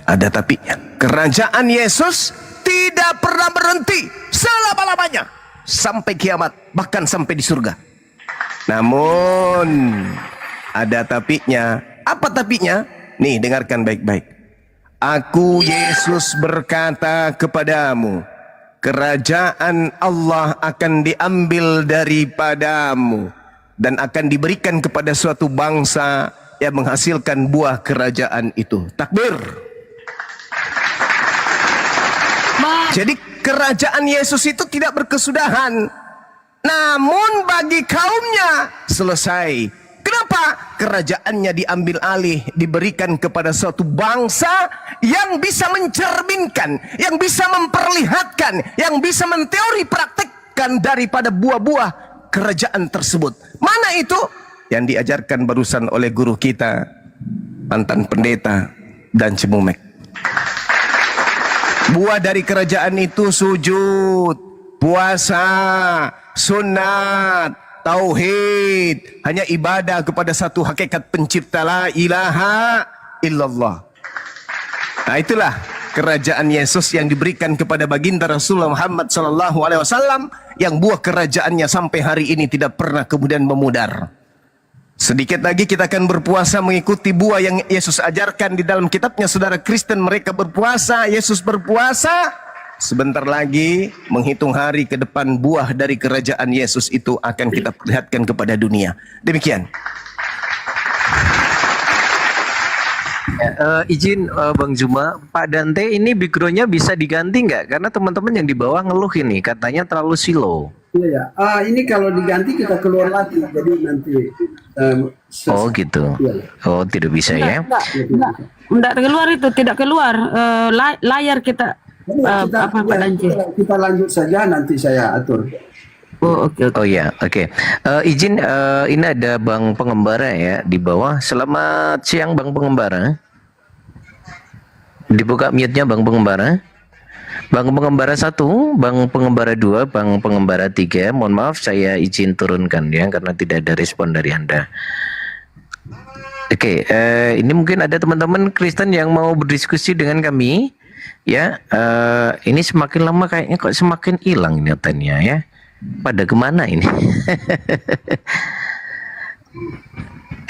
ada tapinya. Kerajaan Yesus tidak pernah berhenti selama-lamanya sampai kiamat, bahkan sampai di surga. Namun ada tapinya. Apa tapinya? Nih, dengarkan baik-baik. Aku Yesus berkata kepadamu, kerajaan Allah akan diambil daripadamu dan akan diberikan kepada suatu bangsa yang menghasilkan buah kerajaan itu. Takbir. Jadi kerajaan Yesus itu tidak berkesudahan, namun bagi kaumnya selesai. Kenapa? Kerajaannya diambil alih, diberikan kepada suatu bangsa yang bisa mencerminkan, yang bisa memperlihatkan, yang bisa menteori praktekkan daripada buah-buah kerajaan tersebut. Mana itu? Yang diajarkan barusan oleh guru kita, mantan pendeta dan Cemumek. Buah dari kerajaan itu sujud, puasa, sunat, tauhid, hanya ibadah kepada satu hakikat pencipta, la ilaha illallah. Nah, itulah kerajaan Yesus yang diberikan kepada baginda Rasulullah Muhammad SAW, yang buah kerajaannya sampai hari ini tidak pernah kemudian memudar. Sedikit lagi kita akan berpuasa mengikuti buah yang Yesus ajarkan di dalam kitabnya. Saudara Kristen, mereka berpuasa, Yesus berpuasa. Sebentar lagi menghitung hari ke depan, buah dari kerajaan Yesus itu akan kita perlihatkan kepada dunia. Demikian. Izin Bang Zuma, Pak Dante ini backgroundnya bisa diganti nggak? Karena teman-teman yang di bawah ngeluh ini katanya terlalu slow. Iya, ini kalau diganti kita keluar lagi, jadi nanti. Oh gitu. Iya. Oh tidak bisa ya? Enggak keluar itu, tidak keluar layar kita. Apa Pak Dante? Kita lanjut saja, nanti saya atur. Oh oke. Oh ya, oke. Izin, ini ada Bang Pengembara ya di bawah. Selamat siang Bang Pengembara. Dibuka mute-nya Bang Pengembara. Bang Pengembara 1, Bang Pengembara 2, Bang Pengembara 3. Mohon maaf saya izin turunkan ya karena tidak ada respon dari Anda. Oke, ini mungkin ada teman-teman Kristen yang mau berdiskusi dengan kami. Ya, ini semakin lama kayaknya kok semakin hilang ingatannya ya. Pada kemana ini?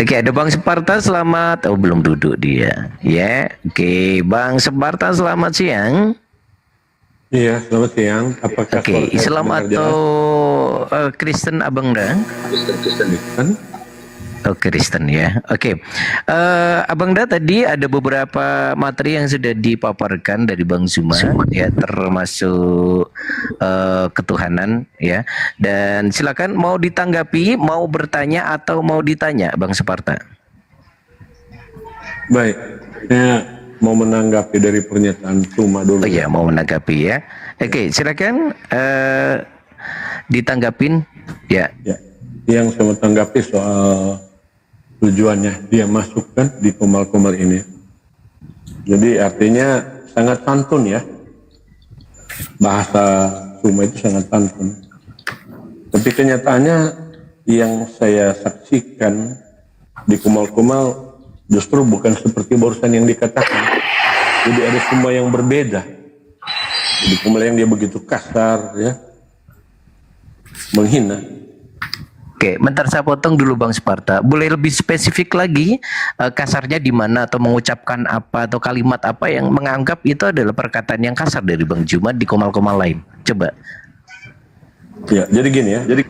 Oke, ada Bang Separta, selamat. Oh, belum duduk dia. Ya, oke, Bang Separta, selamat siang. Iya, selamat siang. Apakah Oke, Islam atau Kristen Abang Da? Kristen. Oh, Kristen ya. Oke. Abang Da, tadi ada beberapa materi yang sudah dipaparkan dari Bang Zuma ya, termasuk ketuhanan ya. Dan silakan mau ditanggapi, mau bertanya atau mau ditanya Bang Separta. Baik. Saya mau menanggapi dari pernyataan Zuma dulu. Oh iya, mau menanggapi ya. Oke, silakan ditanggapin ya. Ya. Yang saya mau tanggapi soal tujuannya dia masukkan di kumal-kumal ini. Jadi artinya sangat santun ya. Bahasa Zuma itu sangat santun. Tapi kenyataannya yang saya saksikan di kumal-kumal justru bukan seperti barusan yang dikatakan. Jadi ada semua yang berbeda. Jadi kumal yang dia begitu kasar ya, menghina. Oke, bentar saya potong dulu Bang Separta. Boleh lebih spesifik lagi kasarnya di mana atau mengucapkan apa atau kalimat apa yang menganggap itu adalah perkataan yang kasar dari Bang Zuma di komal-komal lain. Coba. Ya, jadi gini ya. Jadi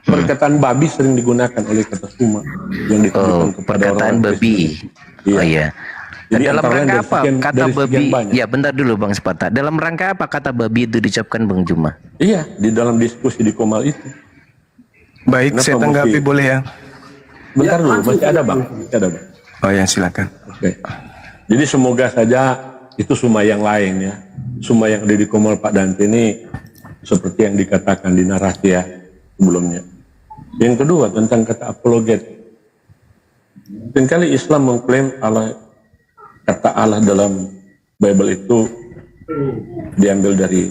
perkataan babi sering digunakan oleh kata Zuma yang ditujukan kepada perkataan orang babi. Iya. Oh iya. Jadi dalam rangka apa kata babi? banyak. Ya, bentar dulu Bang Separta. Dalam rangka apa kata babi itu diucapkan Bang Zuma? Iya, di dalam diskusi di Komal itu. Baik, Kenapa saya tanggapi mesti- boleh ya? Bentar dulu, masih ada bang. Masih ada bang. Oh ya, silakan. Oke. Jadi semoga saja itu Zuma yang lain ya. Zuma yang ada di Komal Pak Dante ini seperti yang dikatakan di narasi ya sebelumnya. Yang kedua tentang kata apologet. Seringkali Islam mengklaim kata Allah dalam Bible itu diambil dari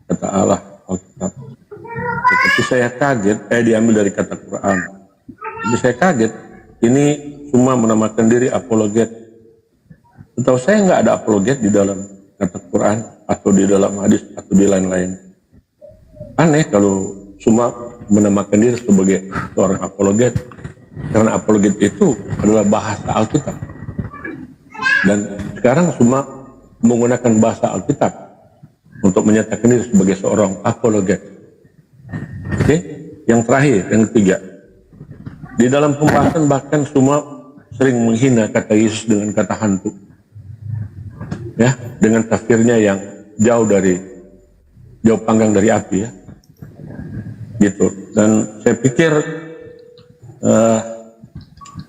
kata Allah Alkitab. Tetapi saya kaget, diambil dari kata Quran. Jadi saya kaget, ini cuma menamakan diri apologet. Setahu saya nggak ada apologet di dalam kata Quran atau di dalam hadis atau di lain-lain. Aneh kalau cuma menamakan diri sebagai seorang apologet, karena apologet itu adalah bahasa Alkitab. Dan sekarang cuma menggunakan bahasa Alkitab untuk menyatakan diri sebagai seorang apologet. Oke, yang terakhir, yang ketiga, Di dalam pembahasan bahkan semua sering menghina kata Yesus dengan kata hantu. Ya, dengan tafsirnya yang jauh panggang dari api ya. Gitu. Dan saya pikir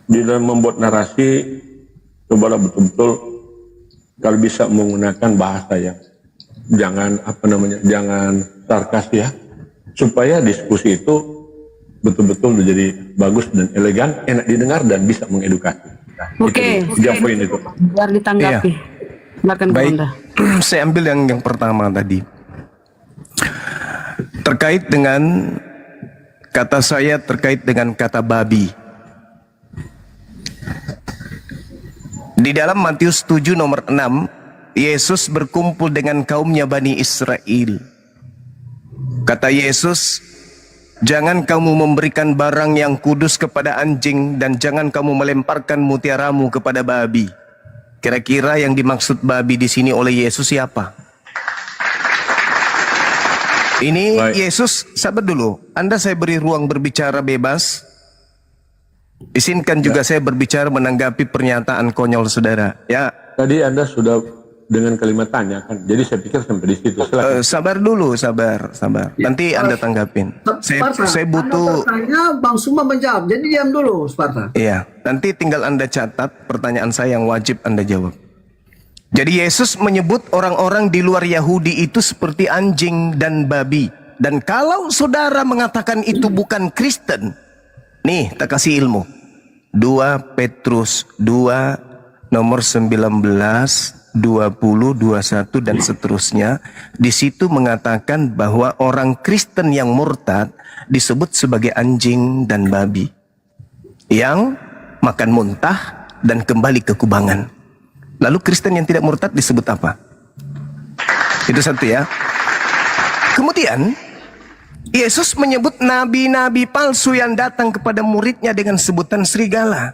di dalam membuat narasi cobalah betul-betul kalau bisa menggunakan bahasa yang jangan sarkas ya, supaya diskusi itu betul-betul menjadi bagus dan elegan, enak didengar dan bisa mengedukasi. Oke. Itu poin itu. Biar ditanggapi. Silakan Baik, Komandan. saya ambil yang pertama tadi. Terkait dengan kata saya terkait dengan kata babi. Di dalam Matius 7 nomor 6, Yesus berkumpul dengan kaumnya Bani Israel. Kata Yesus, jangan kamu memberikan barang yang kudus kepada anjing dan jangan kamu melemparkan mutiaramu kepada babi. Kira-kira yang dimaksud babi di sini oleh Yesus siapa? Ini Baik. Yesus, sabar dulu. Anda saya beri ruang berbicara bebas. Izinkan juga saya berbicara menanggapi pernyataan konyol saudara. Ya, Tadi Anda sudah dengan kalimat tanya kan, jadi saya pikir sampai di situ. Silakan. sabar dulu, sabar. Nanti Anda tanggapin. Saya butuh. Tanya, Bang Suma menjawab. Jadi diam dulu, Sparta. Iya, nanti tinggal Anda catat pertanyaan saya yang wajib Anda jawab. Jadi Yesus menyebut orang-orang di luar Yahudi itu seperti anjing dan babi. Dan kalau saudara mengatakan itu bukan Kristen, nih tak kasih ilmu. 2 Petrus 2 nomor 19, 20, 21 dan seterusnya. Di situ mengatakan bahwa orang Kristen yang murtad disebut sebagai anjing dan babi, yang makan muntah dan kembali ke kubangan. Lalu Kristen yang tidak murtad disebut apa? Itu satu ya. Kemudian Yesus menyebut nabi-nabi palsu yang datang kepada muridnya dengan sebutan serigala.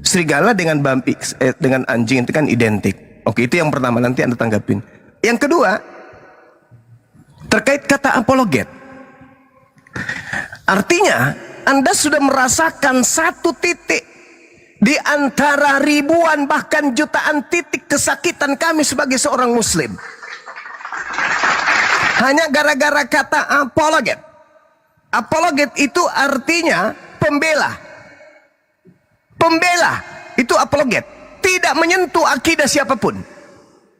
Serigala dengan babi, dengan anjing itu kan identik. Oke, itu yang pertama, nanti Anda tanggapin. Yang kedua, terkait kata apologet. Artinya, Anda sudah merasakan satu titik di antara ribuan bahkan jutaan titik kesakitan kami sebagai seorang muslim. Hanya gara-gara kata apologet. Apologet itu artinya pembela. Pembela itu apologet. Tidak menyentuh akidah siapapun.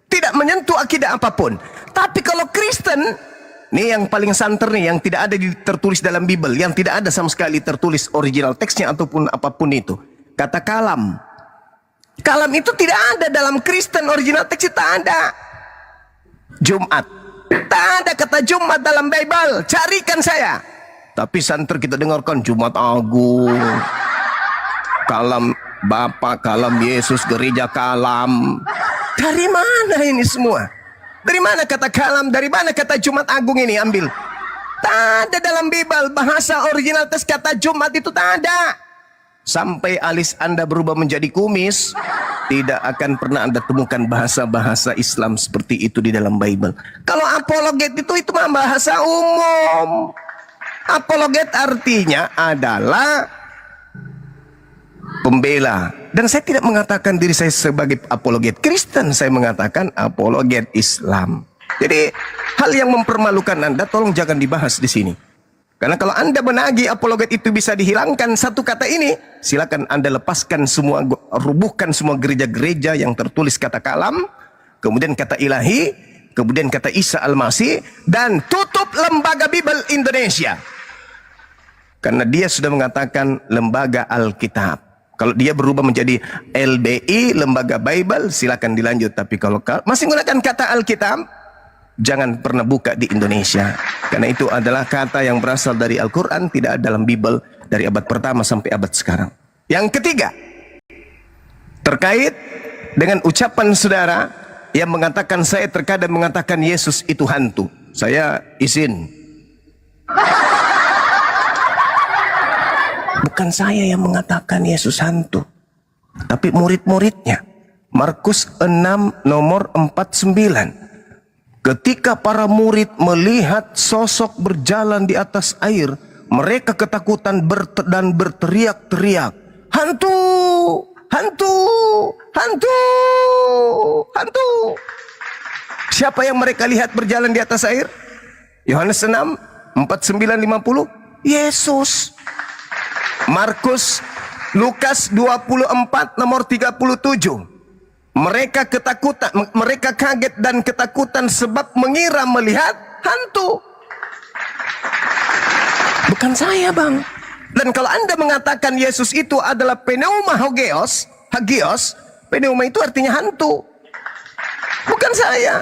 Tidak menyentuh akidah apapun. Tapi kalau Kristen, nih yang paling santer nih, yang tidak ada tertulis dalam Bible, yang tidak ada sama sekali tertulis original teksnya ataupun apapun itu. Kata kalam. Kalam itu tidak ada dalam Kristen, original teksnya tak ada. Jumat. Tak ada kata Jumat dalam Bible. Carikan saya. Tapi santer kita dengarkan Jumat Agung. Kalam Bapa, kalam Yesus, gereja kalam. Dari mana ini semua? Dari mana kata kalam? Dari mana kata Jumat Agung ini ambil? Tak ada dalam Bible. Bahasa original teks kata Jumat itu tak ada. Sampai alis Anda berubah menjadi kumis, tidak akan pernah Anda temukan bahasa-bahasa Islam seperti itu di dalam Bible. Kalau apologet itu mah bahasa umum. Apologet artinya adalah pembela. Dan saya tidak mengatakan diri saya sebagai apologet Kristen, saya mengatakan apologet Islam. Jadi hal yang mempermalukan Anda tolong jangan dibahas di sini. Karena kalau Anda menagih apologet itu bisa dihilangkan satu kata ini, silakan Anda lepaskan semua, rubuhkan semua gereja-gereja yang tertulis kata kalam, kemudian kata ilahi, kemudian kata Isa Al-Masih, dan tutup lembaga Bible Indonesia. Karena dia sudah mengatakan lembaga Alkitab. Kalau dia berubah menjadi LBI, lembaga Bible, silakan dilanjut. Tapi kalau masih menggunakan kata Alkitab, jangan pernah buka di Indonesia. Karena itu adalah kata yang berasal dari Al-Quran, tidak ada dalam Bible dari abad pertama sampai abad sekarang. Yang ketiga, terkait dengan ucapan saudara yang mengatakan saya terkadang mengatakan Yesus itu hantu. Saya izin. Bukan saya yang mengatakan Yesus hantu, tapi murid-muridnya. Markus 6 nomor 49. Ketika para murid melihat sosok berjalan di atas air, mereka ketakutan dan berteriak-teriak, hantu, hantu, hantu, hantu. Siapa yang mereka lihat berjalan di atas air? Yohanes 6, 49, 50. Yesus. Markus, Lukas 24 nomor 37. Mereka ketakutan, mereka kaget dan ketakutan sebab mengira melihat hantu. Bukan saya, Bang. Dan kalau Anda mengatakan Yesus itu adalah pneuma hagios, pneuma itu artinya hantu. Bukan saya.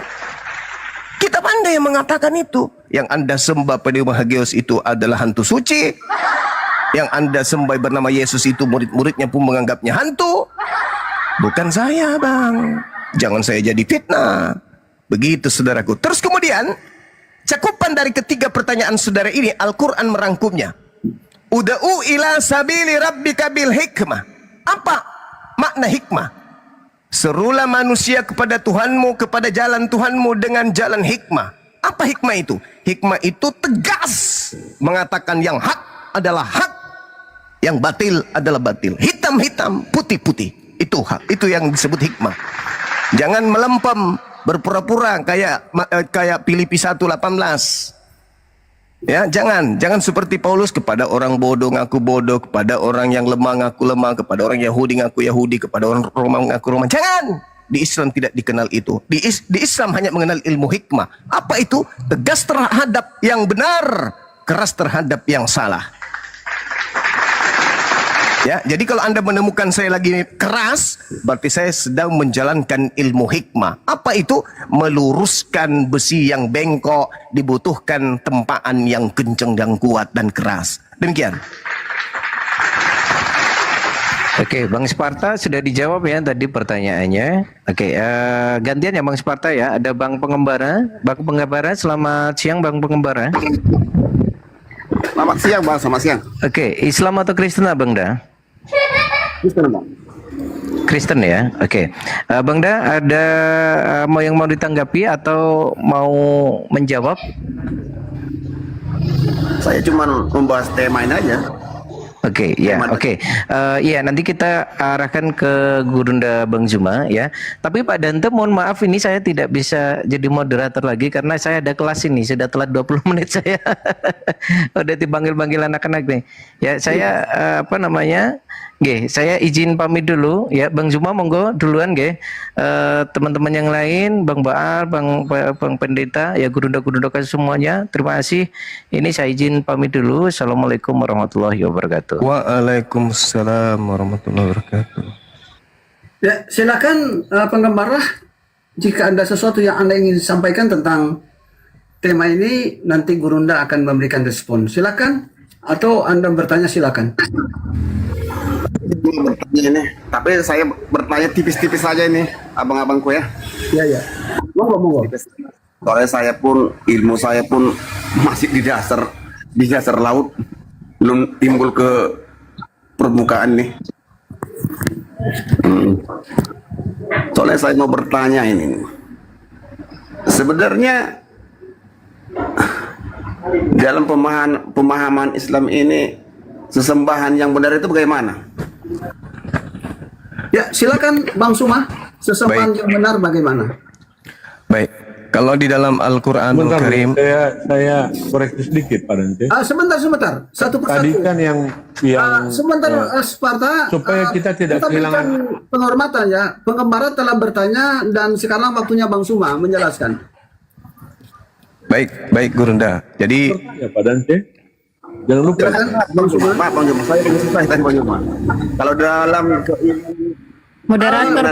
Kita pandai yang mengatakan itu. Yang Anda sembah pneuma hagios itu adalah hantu suci. Yang Anda sembah bernama Yesus itu murid-muridnya pun menganggapnya hantu. Bukan saya, Bang. Jangan saya jadi fitnah. Begitu, saudaraku. Terus kemudian, cakupan dari ketiga pertanyaan saudara ini, Al-Quran merangkumnya. Uda'u ila sabili rabbika bil hikmah. Apa makna hikmah? Serulah manusia kepada Tuhanmu, kepada jalan Tuhanmu dengan jalan hikmah. Apa hikmah itu? Hikmah itu tegas mengatakan yang hak adalah hak, yang batil adalah batil. Hitam-hitam, putih-putih. Itu hak. Itu yang disebut hikmah. Jangan melempem, berpura-pura kayak Filipi 1:18. Ya, jangan seperti Paulus, kepada orang bodoh ngaku bodoh, kepada orang yang lemah ngaku lemah, kepada orang Yahudi ngaku Yahudi, kepada orang Roma ngaku Roma. Jangan. Di Islam tidak dikenal itu. Di Islam hanya mengenal ilmu hikmah. Apa itu? Tegas terhadap yang benar, keras terhadap yang salah. Ya, jadi kalau Anda menemukan saya lagi keras, berarti saya sedang menjalankan ilmu hikmah. Apa itu? Meluruskan besi yang bengkok, dibutuhkan tempaan yang kencang dan kuat dan keras. Demikian. Oke, Bang Sparta sudah dijawab ya tadi pertanyaannya. Oke, gantian ya Bang Sparta ya. Ada Bang Pengembara. Bang Pengembara, selamat siang Bang Pengembara. Selamat siang, Bang. Selamat siang. Oke, Islam atau Kristen Bang Da? Kristen, Bang. Kristen ya. Oke. Bang Da, ada yang mau ditanggapi atau mau menjawab? Saya cuma membahas tema ini aja. Oke, ya, oke. Iya, nanti kita arahkan ke Gurunda Bang Zuma ya. Tapi Pak Dante, mohon maaf ini saya tidak bisa jadi moderator lagi karena saya ada kelas ini, sudah telat 20 menit saya. Udah dipanggil-panggil anak-anak nih. Ya, saya apa namanya? Nggih, saya izin pamit dulu ya. Bang Zuma monggo duluan nggih. Teman-teman yang lain, Bang Baal, Bang Pendeta, ya Gurunda-gurunda semuanya. Terima kasih. Ini saya izin pamit dulu. Assalamualaikum warahmatullahi wabarakatuh. Waalaikumsalam warahmatullahi wabarakatuh. Ya, silakan penggembara, jika ada sesuatu yang Anda ingin sampaikan tentang tema ini, nanti Gurunda akan memberikan respon. Silakan, atau Anda bertanya silakan. Bertanya ini, tapi saya bertanya tipis-tipis saja ini, abang-abangku ya. Ya. Monggo. Soalnya saya pun, ilmu saya pun masih di dasar laut, belum timbul ke permukaan nih. Soalnya saya mau bertanya ini, sebenarnya dalam pemahaman Islam ini, sesembahan yang benar itu bagaimana? Ya, silakan Bang Suma, sesembahan yang benar bagaimana? Baik. Kalau di dalam Al-Quranul Karim, saya koreksi sedikit Pak Dante. Sebentar. Satu persatu. Tadi kan yang sebentar, Sparta. supaya kita tidak kehilangan penghormatan ya. Penggembara telah bertanya dan sekarang waktunya Bang Suma menjelaskan. baik Gurunda. Jadi ya Pak Dante. Jangan lupa. Bang Suma. Pak, Bang Juma, saya ingin selesai Bang Juma. Kalau dalam Moderator.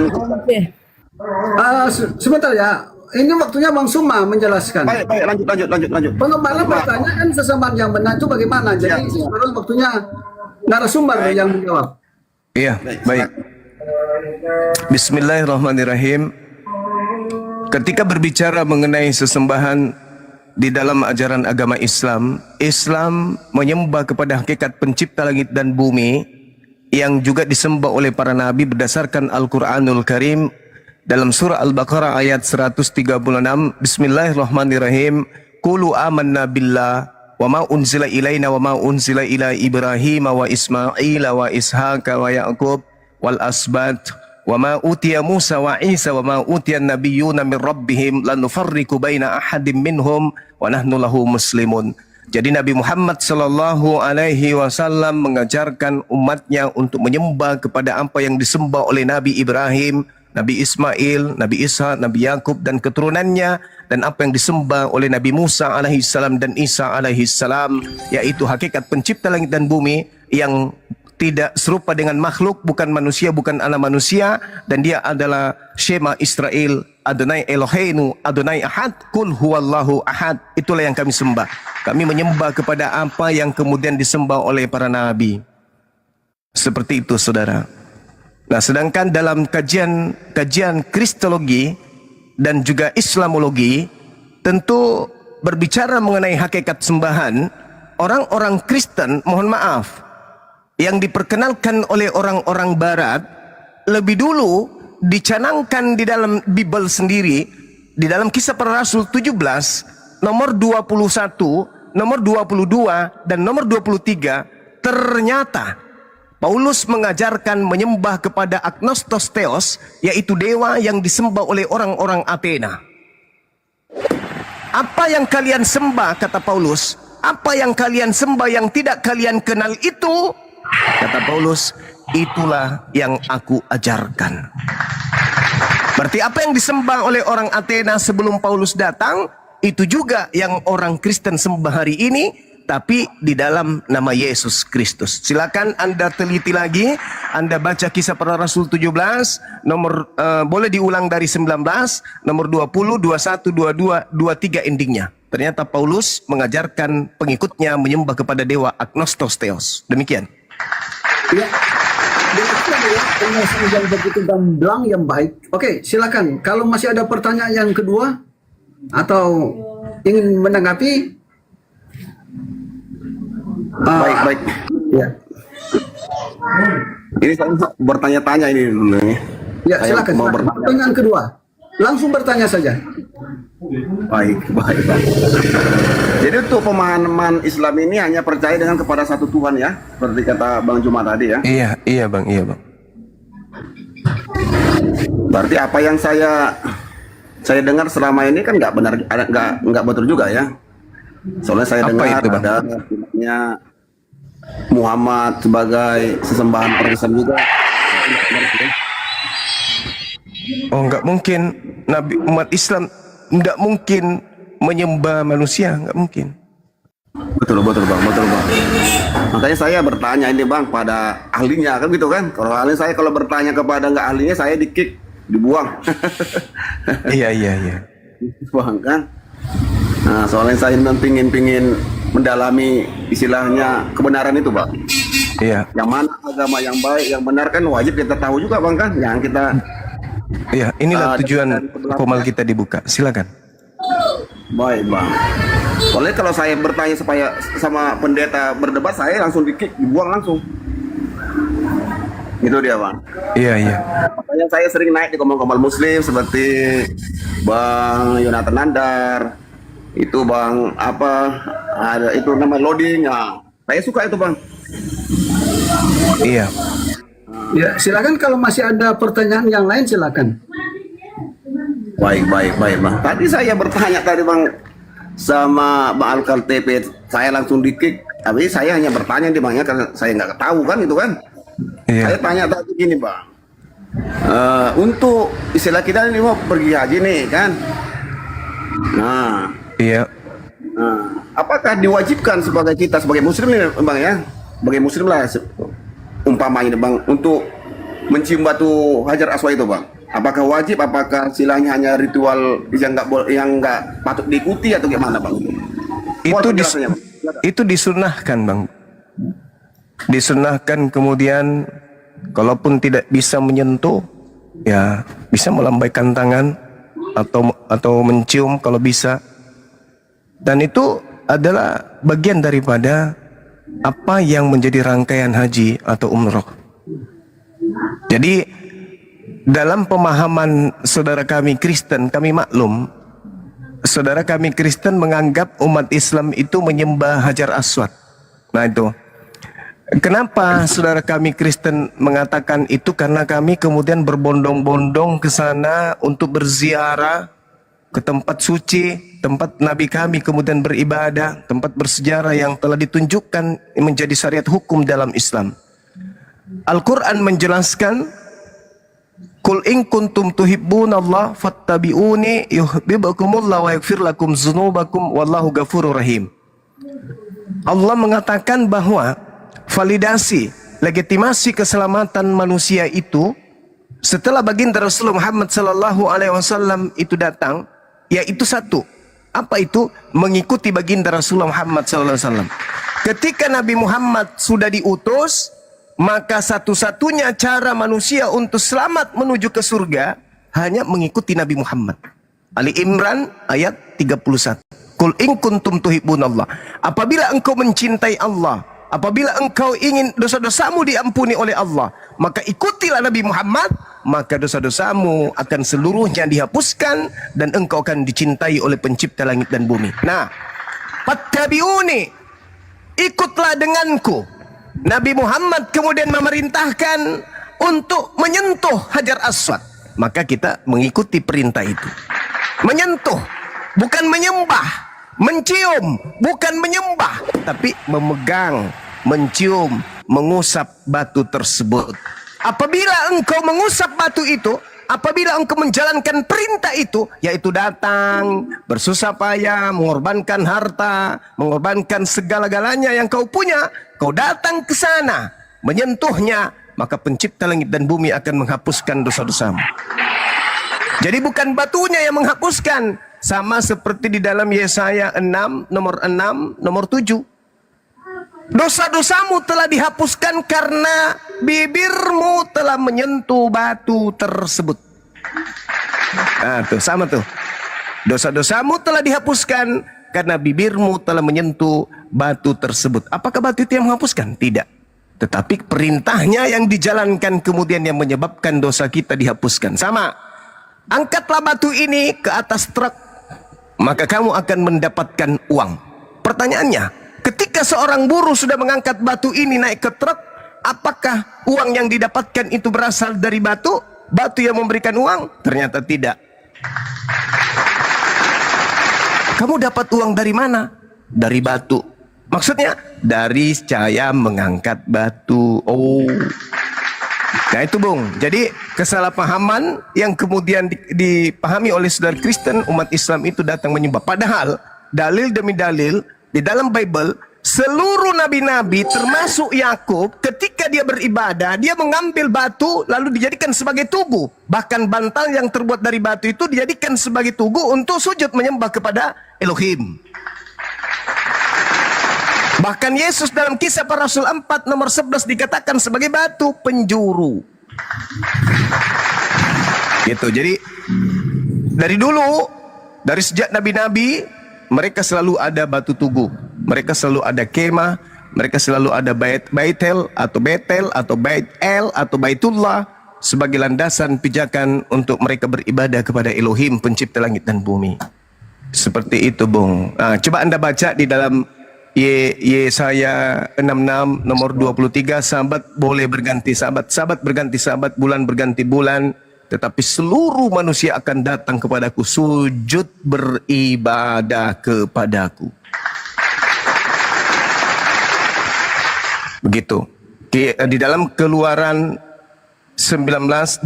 Sebentar ya. Ini waktunya Bang Suma menjelaskan. Baik, lanjut. Penggembara bertanya kan sesembahan yang benar itu bagaimana? Jadi sekarang waktunya narasumber yang menjawab. iya, baik. Bismillahirrahmanirrahim. Ketika berbicara mengenai sesembahan di dalam ajaran agama Islam, Islam menyembah kepada hakikat pencipta langit dan bumi yang juga disembah oleh para nabi berdasarkan Al-Quranul Karim. Dalam surah Al-Baqarah ayat 136, Bismillahirrahmanirrahim, Qulu amanna billah wa ma unzila ilaina wa ma unzila ila Ibrahim wa Ismail wa Ishaq wa Yaqub wal asbat wa ma utiya Musa wa Isa wa ma utiya nabiyyuna min rabbihim lan nufarriqu baina ahadin minhum wa nahnu lahu muslimun. Jadi Nabi Muhammad sallallahu alaihi wasallam mengajarkan umatnya untuk menyembah kepada apa yang disembah oleh Nabi Ibrahim, Nabi Ismail, Nabi Isa, Nabi Yakub dan keturunannya, dan apa yang disembah oleh Nabi Musa alaihissalam dan Isa alaihissalam, yaitu hakikat pencipta langit dan bumi yang tidak serupa dengan makhluk, bukan manusia, bukan anak manusia, dan dia adalah Shema Israel, Adonai Eloheinu, Adonai Ahad, Kul huwallahu ahad. Itulah yang kami sembah. Kami menyembah kepada apa yang kemudian disembah oleh para nabi. Seperti itu, saudara. Nah, sedangkan dalam kajian Kristologi dan juga Islamologi, tentu berbicara mengenai hakikat sembahan, orang-orang Kristen, mohon maaf, yang diperkenalkan oleh orang-orang Barat lebih dulu dicanangkan di dalam Bible sendiri, di dalam Kisah Para Rasul 17 nomor 21, nomor 22 dan nomor 23, ternyata Paulus mengajarkan menyembah kepada Agnostos Theos, yaitu dewa yang disembah oleh orang-orang Athena. Apa yang kalian sembah, kata Paulus, apa yang kalian sembah yang tidak kalian kenal itu, kata Paulus, itulah yang aku ajarkan. Berarti apa yang disembah oleh orang Athena sebelum Paulus datang, itu juga yang orang Kristen sembah hari ini, tapi di dalam nama Yesus Kristus. Silakan Anda teliti lagi, Anda baca Kisah Para Rasul 17, nomor boleh diulang dari 19, nomor 20, 21, 22, 23 endingnya. Ternyata Paulus mengajarkan pengikutnya menyembah kepada dewa Agnostos Theos. Demikian. Ya, demikian ya penjelasan yang begitu gamblang yang baik. Oke, silakan. Kalau masih ada pertanyaan yang kedua atau ingin menanggapi, Baik. ya, Ini saya bertanya-tanya ini dulu nih. ya Saya silakan. mau Silakan. Pertanyaan kedua, langsung bertanya saja. Baik. Jadi untuk pemahaman Islam ini hanya percaya dengan kepada satu Tuhan ya, seperti kata Bang Juma tadi ya. Iya bang. Berarti apa yang saya dengar selama ini kan nggak benar, nggak betul juga ya. Soalnya saya Apa dengar itu, Bang? ada namanya Muhammad sebagai sesembahan persen juga. Oh, nggak mungkin. Nabi umat Islam nggak mungkin menyembah manusia, nggak mungkin. Betul bang. Makanya saya bertanya ini bang pada ahlinya kan gitu kan. Kalau ahli saya kalau bertanya kepada nggak ahlinya saya di-kick, dibuang. Iya. Bang kan. Nah soalnya saya pingin mendalami istilahnya kebenaran itu bang. Iya. Yang mana agama yang baik, yang benar kan wajib kita tahu juga bang kan. Yang kita Iya, inilah tujuan Komal kita dibuka. Silakan. baik bang. Soalnya kalau saya bertanya supaya sama pendeta berdebat, saya langsung di-kick, dibuang langsung. Itu dia bang. Iya. Makanya saya sering naik di komal-komal muslim seperti Bang Yonatan Nandar, itu Bang apa ada itu nama loading. Nah, saya suka itu bang. Iya. Ya, silakan kalau masih ada pertanyaan yang lain silakan. Baik bang. Tadi saya bertanya tadi bang sama Bang Alkal TP, saya langsung di-kick. Tapi saya hanya bertanya di bangnya karena saya nggak tahu kan itu kan. Iya. Saya tanya tadi gini bang, untuk istilah kita ini mau pergi haji nih kan. Nah, Iya. apakah diwajibkan sebagai kita sebagai muslim nih bang ya, sebagai muslim lah umpamanya bang untuk mencium batu Hajar Aswad itu bang? Apakah wajib? Apakah silahnya hanya ritual yang nggak patut diikuti atau gimana bang? Itu disunahkan bang. Disunahkan, kemudian kalaupun tidak bisa menyentuh, ya bisa melambaikan tangan atau mencium kalau bisa. Dan itu adalah bagian daripada apa yang menjadi rangkaian haji atau umroh. Jadi dalam pemahaman saudara kami Kristen, kami maklum, saudara kami Kristen menganggap umat Islam itu menyembah Hajar Aswad. Nah itu. Kenapa saudara kami Kristen mengatakan itu? Karena kami kemudian berbondong-bondong ke sana untuk berziarah ke tempat suci, tempat Nabi kami kemudian beribadah, tempat bersejarah yang telah ditunjukkan menjadi syariat hukum dalam Islam. Al-Quran menjelaskan, Qul in kuntum tuhibbunallah fattabi'uni yuhibbukumullah wa yaghfir lakum dzunubakum wallahu ghafurur rahim. Allah mengatakan bahwa validasi, legitimasi keselamatan manusia itu setelah baginda Rasulullah Muhammad sallallahu alaihi wasallam itu datang, yaitu satu. Apa itu? Mengikuti baginda Rasulullah Muhammad sallallahu alaihi wasallam. Ketika Nabi Muhammad sudah diutus, maka satu-satunya cara manusia untuk selamat menuju ke surga hanya mengikuti Nabi Muhammad. Ali Imran ayat 31. Qul in kuntum tuhibbunallah. Apabila engkau mencintai Allah, apabila engkau ingin dosa-dosamu diampuni oleh Allah, maka ikutilah Nabi Muhammad, maka dosa-dosamu akan seluruhnya dihapuskan dan engkau akan dicintai oleh pencipta langit dan bumi. Nah, fattabi'uni, ikutlah denganku. Nabi Muhammad kemudian memerintahkan untuk menyentuh Hajar Aswad. Maka kita mengikuti perintah itu. Menyentuh, bukan menyembah. Mencium, bukan menyembah, tapi memegang, mencium, mengusap batu tersebut. Apabila engkau mengusap batu itu, apabila engkau menjalankan perintah itu, yaitu datang, bersusah payah, mengorbankan harta, mengorbankan segala-galanya yang kau punya, kau datang ke sana, menyentuhnya, maka pencipta langit dan bumi akan menghapuskan dosa-dosamu. Jadi bukan batunya yang menghapuskan, sama seperti di dalam Yesaya 6, nomor 6, nomor 7. Dosa-dosamu telah dihapuskan karena bibirmu telah menyentuh batu tersebut. Nah, tuh sama tuh. Dosa-dosamu telah dihapuskan karena bibirmu telah menyentuh batu tersebut. Apakah batu itu yang menghapuskan? Tidak. Tetapi perintahnya yang dijalankan kemudian yang menyebabkan dosa kita dihapuskan. Sama. Angkatlah batu ini ke atas truk, maka kamu akan mendapatkan uang. Pertanyaannya, ketika seorang buruh sudah mengangkat batu ini naik ke truk, apakah uang yang didapatkan itu berasal dari batu? Batu yang memberikan uang? Ternyata tidak. Kamu dapat uang dari mana? Dari batu. Maksudnya dari saya mengangkat batu. Oh. Nah itu Bung, jadi kesalahpahaman yang kemudian dipahami oleh saudara Kristen, umat Islam itu datang menyembah. Padahal dalil demi dalil di dalam Bible, seluruh nabi-nabi termasuk Yakub, ketika dia beribadah, dia mengambil batu lalu dijadikan sebagai tugu. Bahkan bantal yang terbuat dari batu itu dijadikan sebagai tugu untuk sujud menyembah kepada Elohim. Bahkan Yesus dalam Kisah Para Rasul 4 nomor 11 dikatakan sebagai batu penjuru. Gitu. Jadi dari dulu, dari sejak nabi-nabi, mereka selalu ada batu tugu. Mereka selalu ada kemah, mereka selalu ada Baitel atau Betel atau Bait El atau Baitullah sebagai landasan pijakan untuk mereka beribadah kepada Elohim pencipta langit dan bumi. Seperti itu, Bung. Nah, coba Anda baca di dalam Yesaya 66 nomor 23, sahabat boleh berganti sahabat, sahabat berganti sahabat, bulan berganti bulan, tetapi seluruh manusia akan datang kepadaku, sujud beribadah kepadaku. Begitu. Di dalam Keluaran 29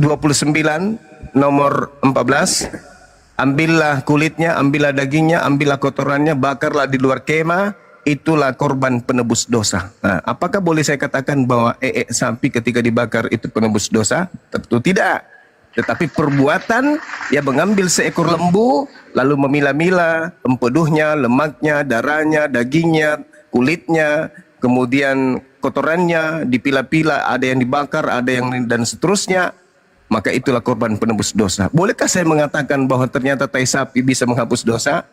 nomor 14, ambillah kulitnya, ambillah dagingnya, ambillah kotorannya, bakarlah di luar kemah. Itulah korban penebus dosa. Nah, apakah boleh saya katakan bahwa sapi ketika dibakar itu penebus dosa? Tentu tidak. Tetapi perbuatan yang mengambil seekor lembu, lalu memilah-milah empeduhnya, lemaknya, darahnya, dagingnya, kulitnya, kemudian kotorannya dipilah-pilah, ada yang dibakar, ada yang dan seterusnya, maka itulah korban penebus dosa. Bolehkah saya mengatakan bahwa ternyata tai sapi bisa menghapus dosa?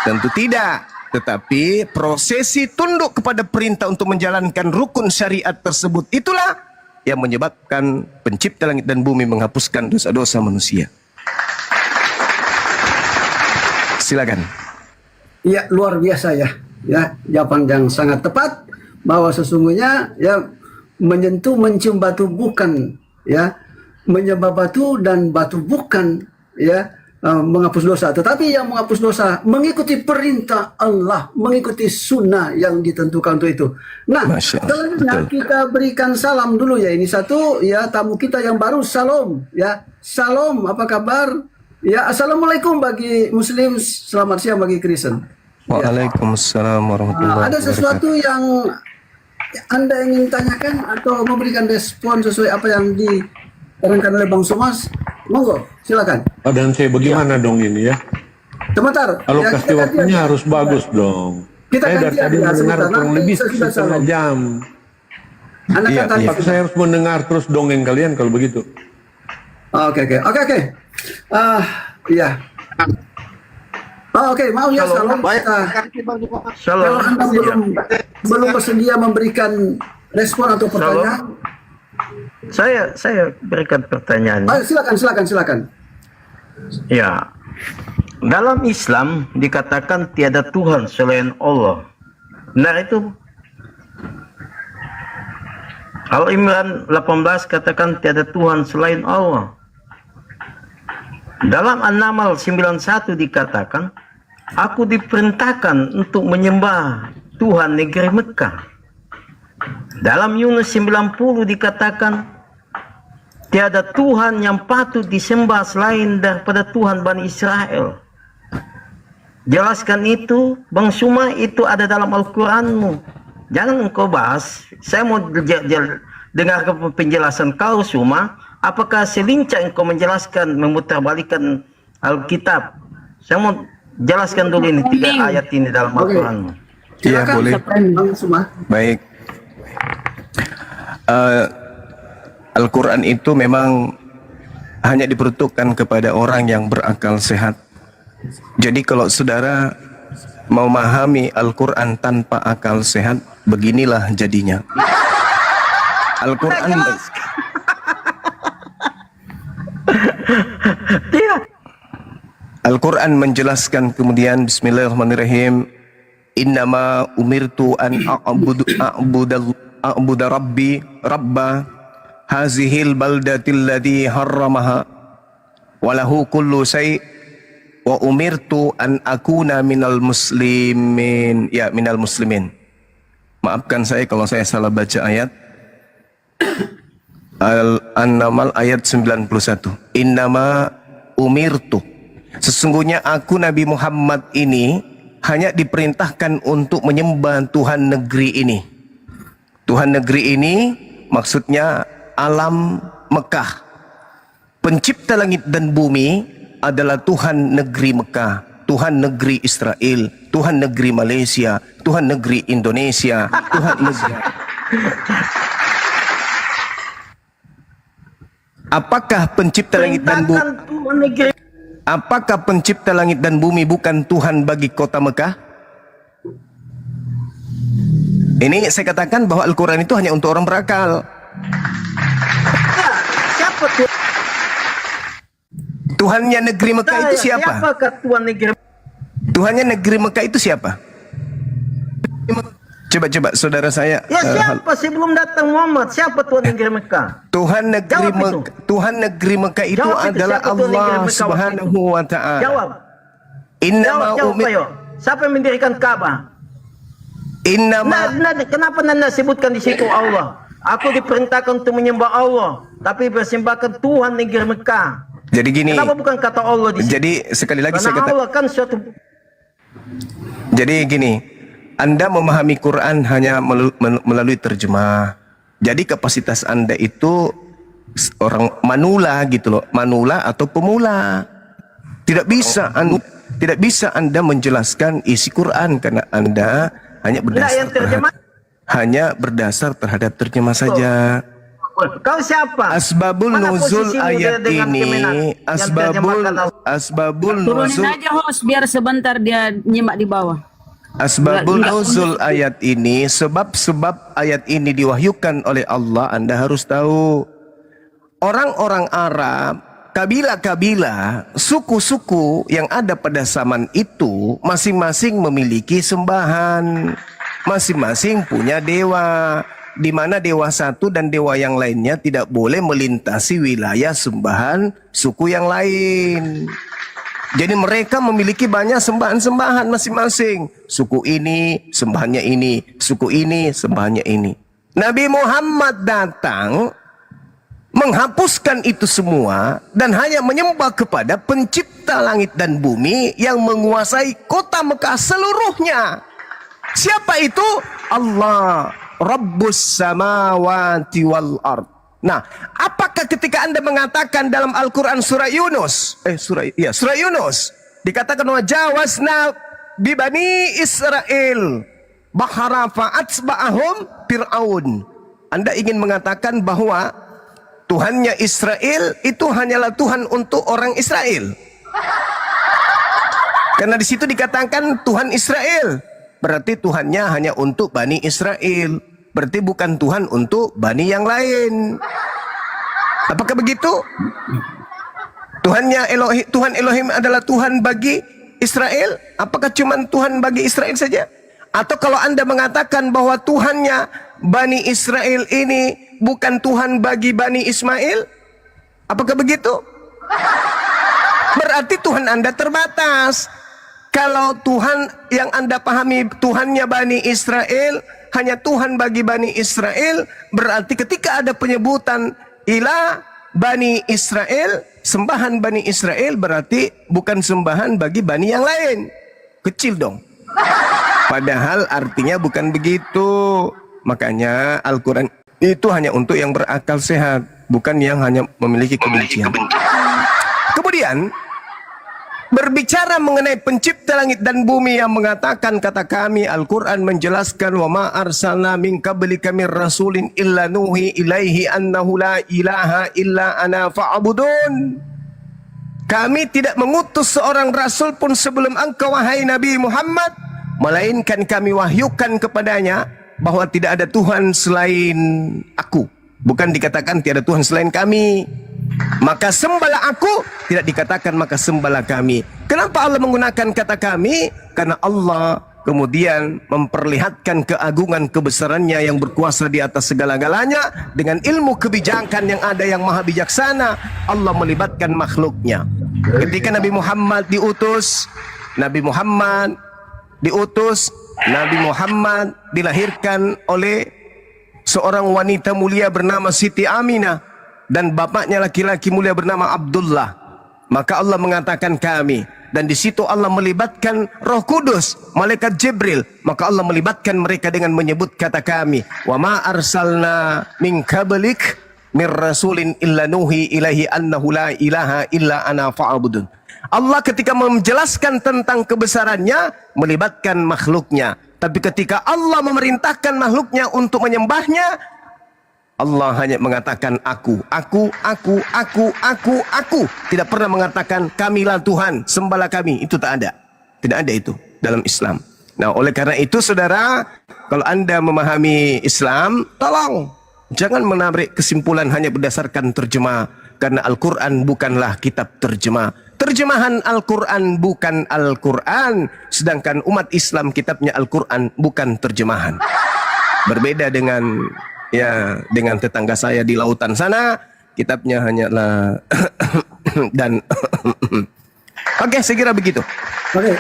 Tentu tidak. Tetapi prosesi tunduk kepada perintah untuk menjalankan rukun syariat tersebut, itulah yang menyebabkan pencipta langit dan bumi menghapuskan dosa-dosa manusia. Silakan. Ya, luar biasa ya. Ya, jawaban yang sangat tepat bahwa sesungguhnya ya menyentuh mencium batu bukan ya menyembah batu dan batu bukan ya menghapus dosa, tetapi yang menghapus dosa mengikuti perintah Allah, mengikuti sunnah yang ditentukan untuk itu. Nah, Masya Allah, selanjutnya betul. kita berikan salam dulu ya. Ini satu ya tamu kita yang baru, salam ya. Salam, apa kabar? Ya, assalamualaikum bagi Muslim, selamat siang bagi Kristen. Waalaikumsalam warahmatullahi Ada sesuatu wabarakatuh. yang Anda ingin tanyakan atau memberikan respon sesuai apa yang diterangkan oleh Bang Sumas? Monggo, silakan. Dan saya bagaimana dong ini ya? Sebentar. Alokasi kita gantian. waktunya harus bagus dong. Kita Saya dari gantian tadi ya, mendengar sebentar. kurang Nanti lebih sesudah setengah salam. jam. Anda Iya, kan tadi. iya. Tapi saya harus mendengar terus dongeng kalian kalau begitu. Oke. Iya. Oke, mau ya salam. Kalau Anda belum bersedia memberikan respon atau pertanyaan, Saya berikan pertanyaan. silakan. Ya, dalam Islam dikatakan tiada Tuhan selain Allah. Benar itu? Al-Imran 18 katakan tiada Tuhan selain Allah. Dalam An-Naml 91 dikatakan, aku diperintahkan untuk menyembah Tuhan negeri Mekah. Dalam Yunus 90 dikatakan, tiada Tuhan yang patut disembah selain daripada Tuhan Bani Israel. Jelaskan itu, Bang Suma, itu ada dalam Al-Quranmu. Jangan engkau bahas. Saya mau dengar penjelasan kau, Suma. Apakah selincah engkau menjelaskan, memutarbalikkan Alkitab? Saya mau jelaskan dulu ini 3 ayat ini dalam Al-Quranmu. Iya, Silakan, boleh. Bang Suma. Baik. Al-Quran itu memang hanya diperuntukkan kepada orang yang berakal sehat. Jadi kalau saudara mau memahami Al-Quran tanpa akal sehat, beginilah jadinya. Al-Quran Al-Quran menjelaskan kemudian Bismillahirrahmanirrahim, innama umirtu an a'budu rabbi rabba hazihil baldatil ladhi harramaha walahu kullu say' wa umirtu an akuna minal muslimin. Ya, minal muslimin. Maafkan saya kalau saya salah baca ayat. An-Naml ayat 91. Innama umirtu, sesungguhnya aku Nabi Muhammad ini hanya diperintahkan untuk menyembah Tuhan negeri ini. Tuhan negeri ini maksudnya alam Mekah. Pencipta langit dan bumi adalah Tuhan negeri Mekah, Tuhan negeri Israel, Tuhan negeri Malaysia, Tuhan negeri Indonesia, Tuhan negeri. Apakah pencipta langit dan bumi? Apakah pencipta langit dan bumi bukan Tuhan bagi kota Mekah? Ini saya katakan bahwa Al-Quran itu hanya untuk orang berakal. Siapa Tuhan? Tuhannya negeri Mekah itu siapa? Siapakah Tuhan negeri? Tuhannya negeri Mekah itu siapa? Coba saudara saya. Ya siapa sebelum datang Muhammad? Siapa Tuhan negeri Mekah? Tuhan negeri Jawab itu. Mekah, Tuhan negeri Mekah itu Jawab itu, adalah siapa Tuhan negeri Allah Mekah waktu Subhanahu wa taala. Jawab. Innama Jawab ayo. Siapa yang mendirikan Ka'bah? Kenapa Nanda sebutkan di situ Allah? Aku diperintahkan untuk menyembah Allah, tapi persembahkan Tuhan negeri Mekah. Jadi gini. Kenapa bukan kata Allah di situ? Jadi sekali lagi Karena saya kata. Allah kan suatu. Jadi gini, Anda memahami Quran hanya melalui terjemah. Jadi kapasitas Anda itu orang manula gitu loh, manula atau pemula. Tidak bisa Anda menjelaskan isi Quran karena Anda hanya berdasar terhadap terjemah saja. Kau siapa? Asbabul Mana nuzul posisimu ayat dengan ini, Kemenak yang asbabul Turunin nuzul. aja host biar sebentar dia nyimak di bawah. Asbabul Enggak. nuzul ayat ini, sebab-sebab ayat ini diwahyukan oleh Allah, Anda harus tahu. Orang-orang Arab kabilah-kabilah, suku-suku yang ada pada zaman itu masing-masing memiliki sembahan, masing-masing punya dewa, di mana dewa satu dan dewa yang lainnya tidak boleh melintasi wilayah sembahan suku yang lain. Jadi mereka memiliki banyak sembahan-sembahan masing-masing. Suku ini sembahannya ini, suku ini sembahannya ini. Nabi Muhammad datang menghapuskan itu semua dan hanya menyembah kepada pencipta langit dan bumi yang menguasai kota Mekah seluruhnya. Siapa itu? Allah, Rabbus samawati wal ard. Nah, apakah ketika Anda mengatakan dalam Al-Quran surah Yunus, surah Yunus dikatakan wa jawazna bi bani Israel bahara fa'atsba'ahum fir'aun. Anda ingin mengatakan bahwa Tuhannya Israel itu hanyalah Tuhan untuk orang Israel. Karena di situ dikatakan Tuhan Israel, berarti Tuhannya hanya untuk Bani Israel. Berarti bukan Tuhan untuk Bani yang lain. Apakah begitu? Tuhan Elohim adalah Tuhan bagi Israel? Apakah cuma Tuhan bagi Israel saja? Atau kalau Anda mengatakan bahwa Tuhannya Bani Israel ini bukan Tuhan bagi Bani Ismail, apakah begitu? Berarti Tuhan Anda terbatas. Kalau Tuhan yang Anda pahami Tuhannya Bani Israel hanya Tuhan bagi Bani Israel, berarti ketika ada penyebutan ilah Bani Israel, sembahan Bani Israel, berarti bukan sembahan bagi Bani yang lain. Kecil dong. Padahal artinya bukan begitu. Makanya Al-Quran itu hanya untuk yang berakal sehat, bukan yang hanya memiliki kebencian. Kemudian berbicara mengenai pencipta langit dan bumi yang mengatakan, kata kami Al-Quran menjelaskan wa ma arsalna min qablika mir rasulin illa nuhi ilaihi annahu la ilaha illa ana fa'budun. Kami tidak mengutus seorang rasul pun sebelum engkau wahai Nabi Muhammad, melainkan kami wahyukan kepadanya bahwa tidak ada Tuhan selain aku. Bukan dikatakan tiada Tuhan selain kami, maka sembahlah aku. Tidak dikatakan maka sembahlah kami. Kenapa Allah menggunakan kata kami? Karena Allah kemudian memperlihatkan keagungan kebesarannya yang berkuasa di atas segala-galanya. Dengan ilmu kebijakan yang ada yang maha bijaksana, Allah melibatkan makhluknya. Ketika Nabi Muhammad diutus, Nabi Muhammad dilahirkan oleh seorang wanita mulia bernama Siti Aminah, dan bapaknya laki-laki mulia bernama Abdullah. Maka Allah mengatakan kami, dan di situ Allah melibatkan Roh Kudus, malaikat Jibril. Maka Allah melibatkan mereka dengan menyebut kata kami, wa ma arsalna min qablik mir rasulin illa nuhi ilahi annahu la ilaha illa ana fa'budun. Allah ketika menjelaskan tentang kebesarannya melibatkan makhluknya, tapi ketika Allah memerintahkan makhluknya untuk menyembahnya, Allah hanya mengatakan aku. Tidak pernah mengatakan kamilah Tuhan, sembahlah kami. Itu tak ada. Tidak ada itu dalam Islam. Nah, oleh karena itu saudara, kalau Anda memahami Islam, tolong jangan menarik kesimpulan hanya berdasarkan terjemah, karena Al-Quran bukanlah kitab terjemah. Terjemahan Al-Quran bukan Al-Quran, sedangkan umat Islam kitabnya Al-Quran bukan terjemahan. Berbeda dengan tetangga saya di lautan sana, kitabnya hanyalah dan oke, saya kira begitu. Oke.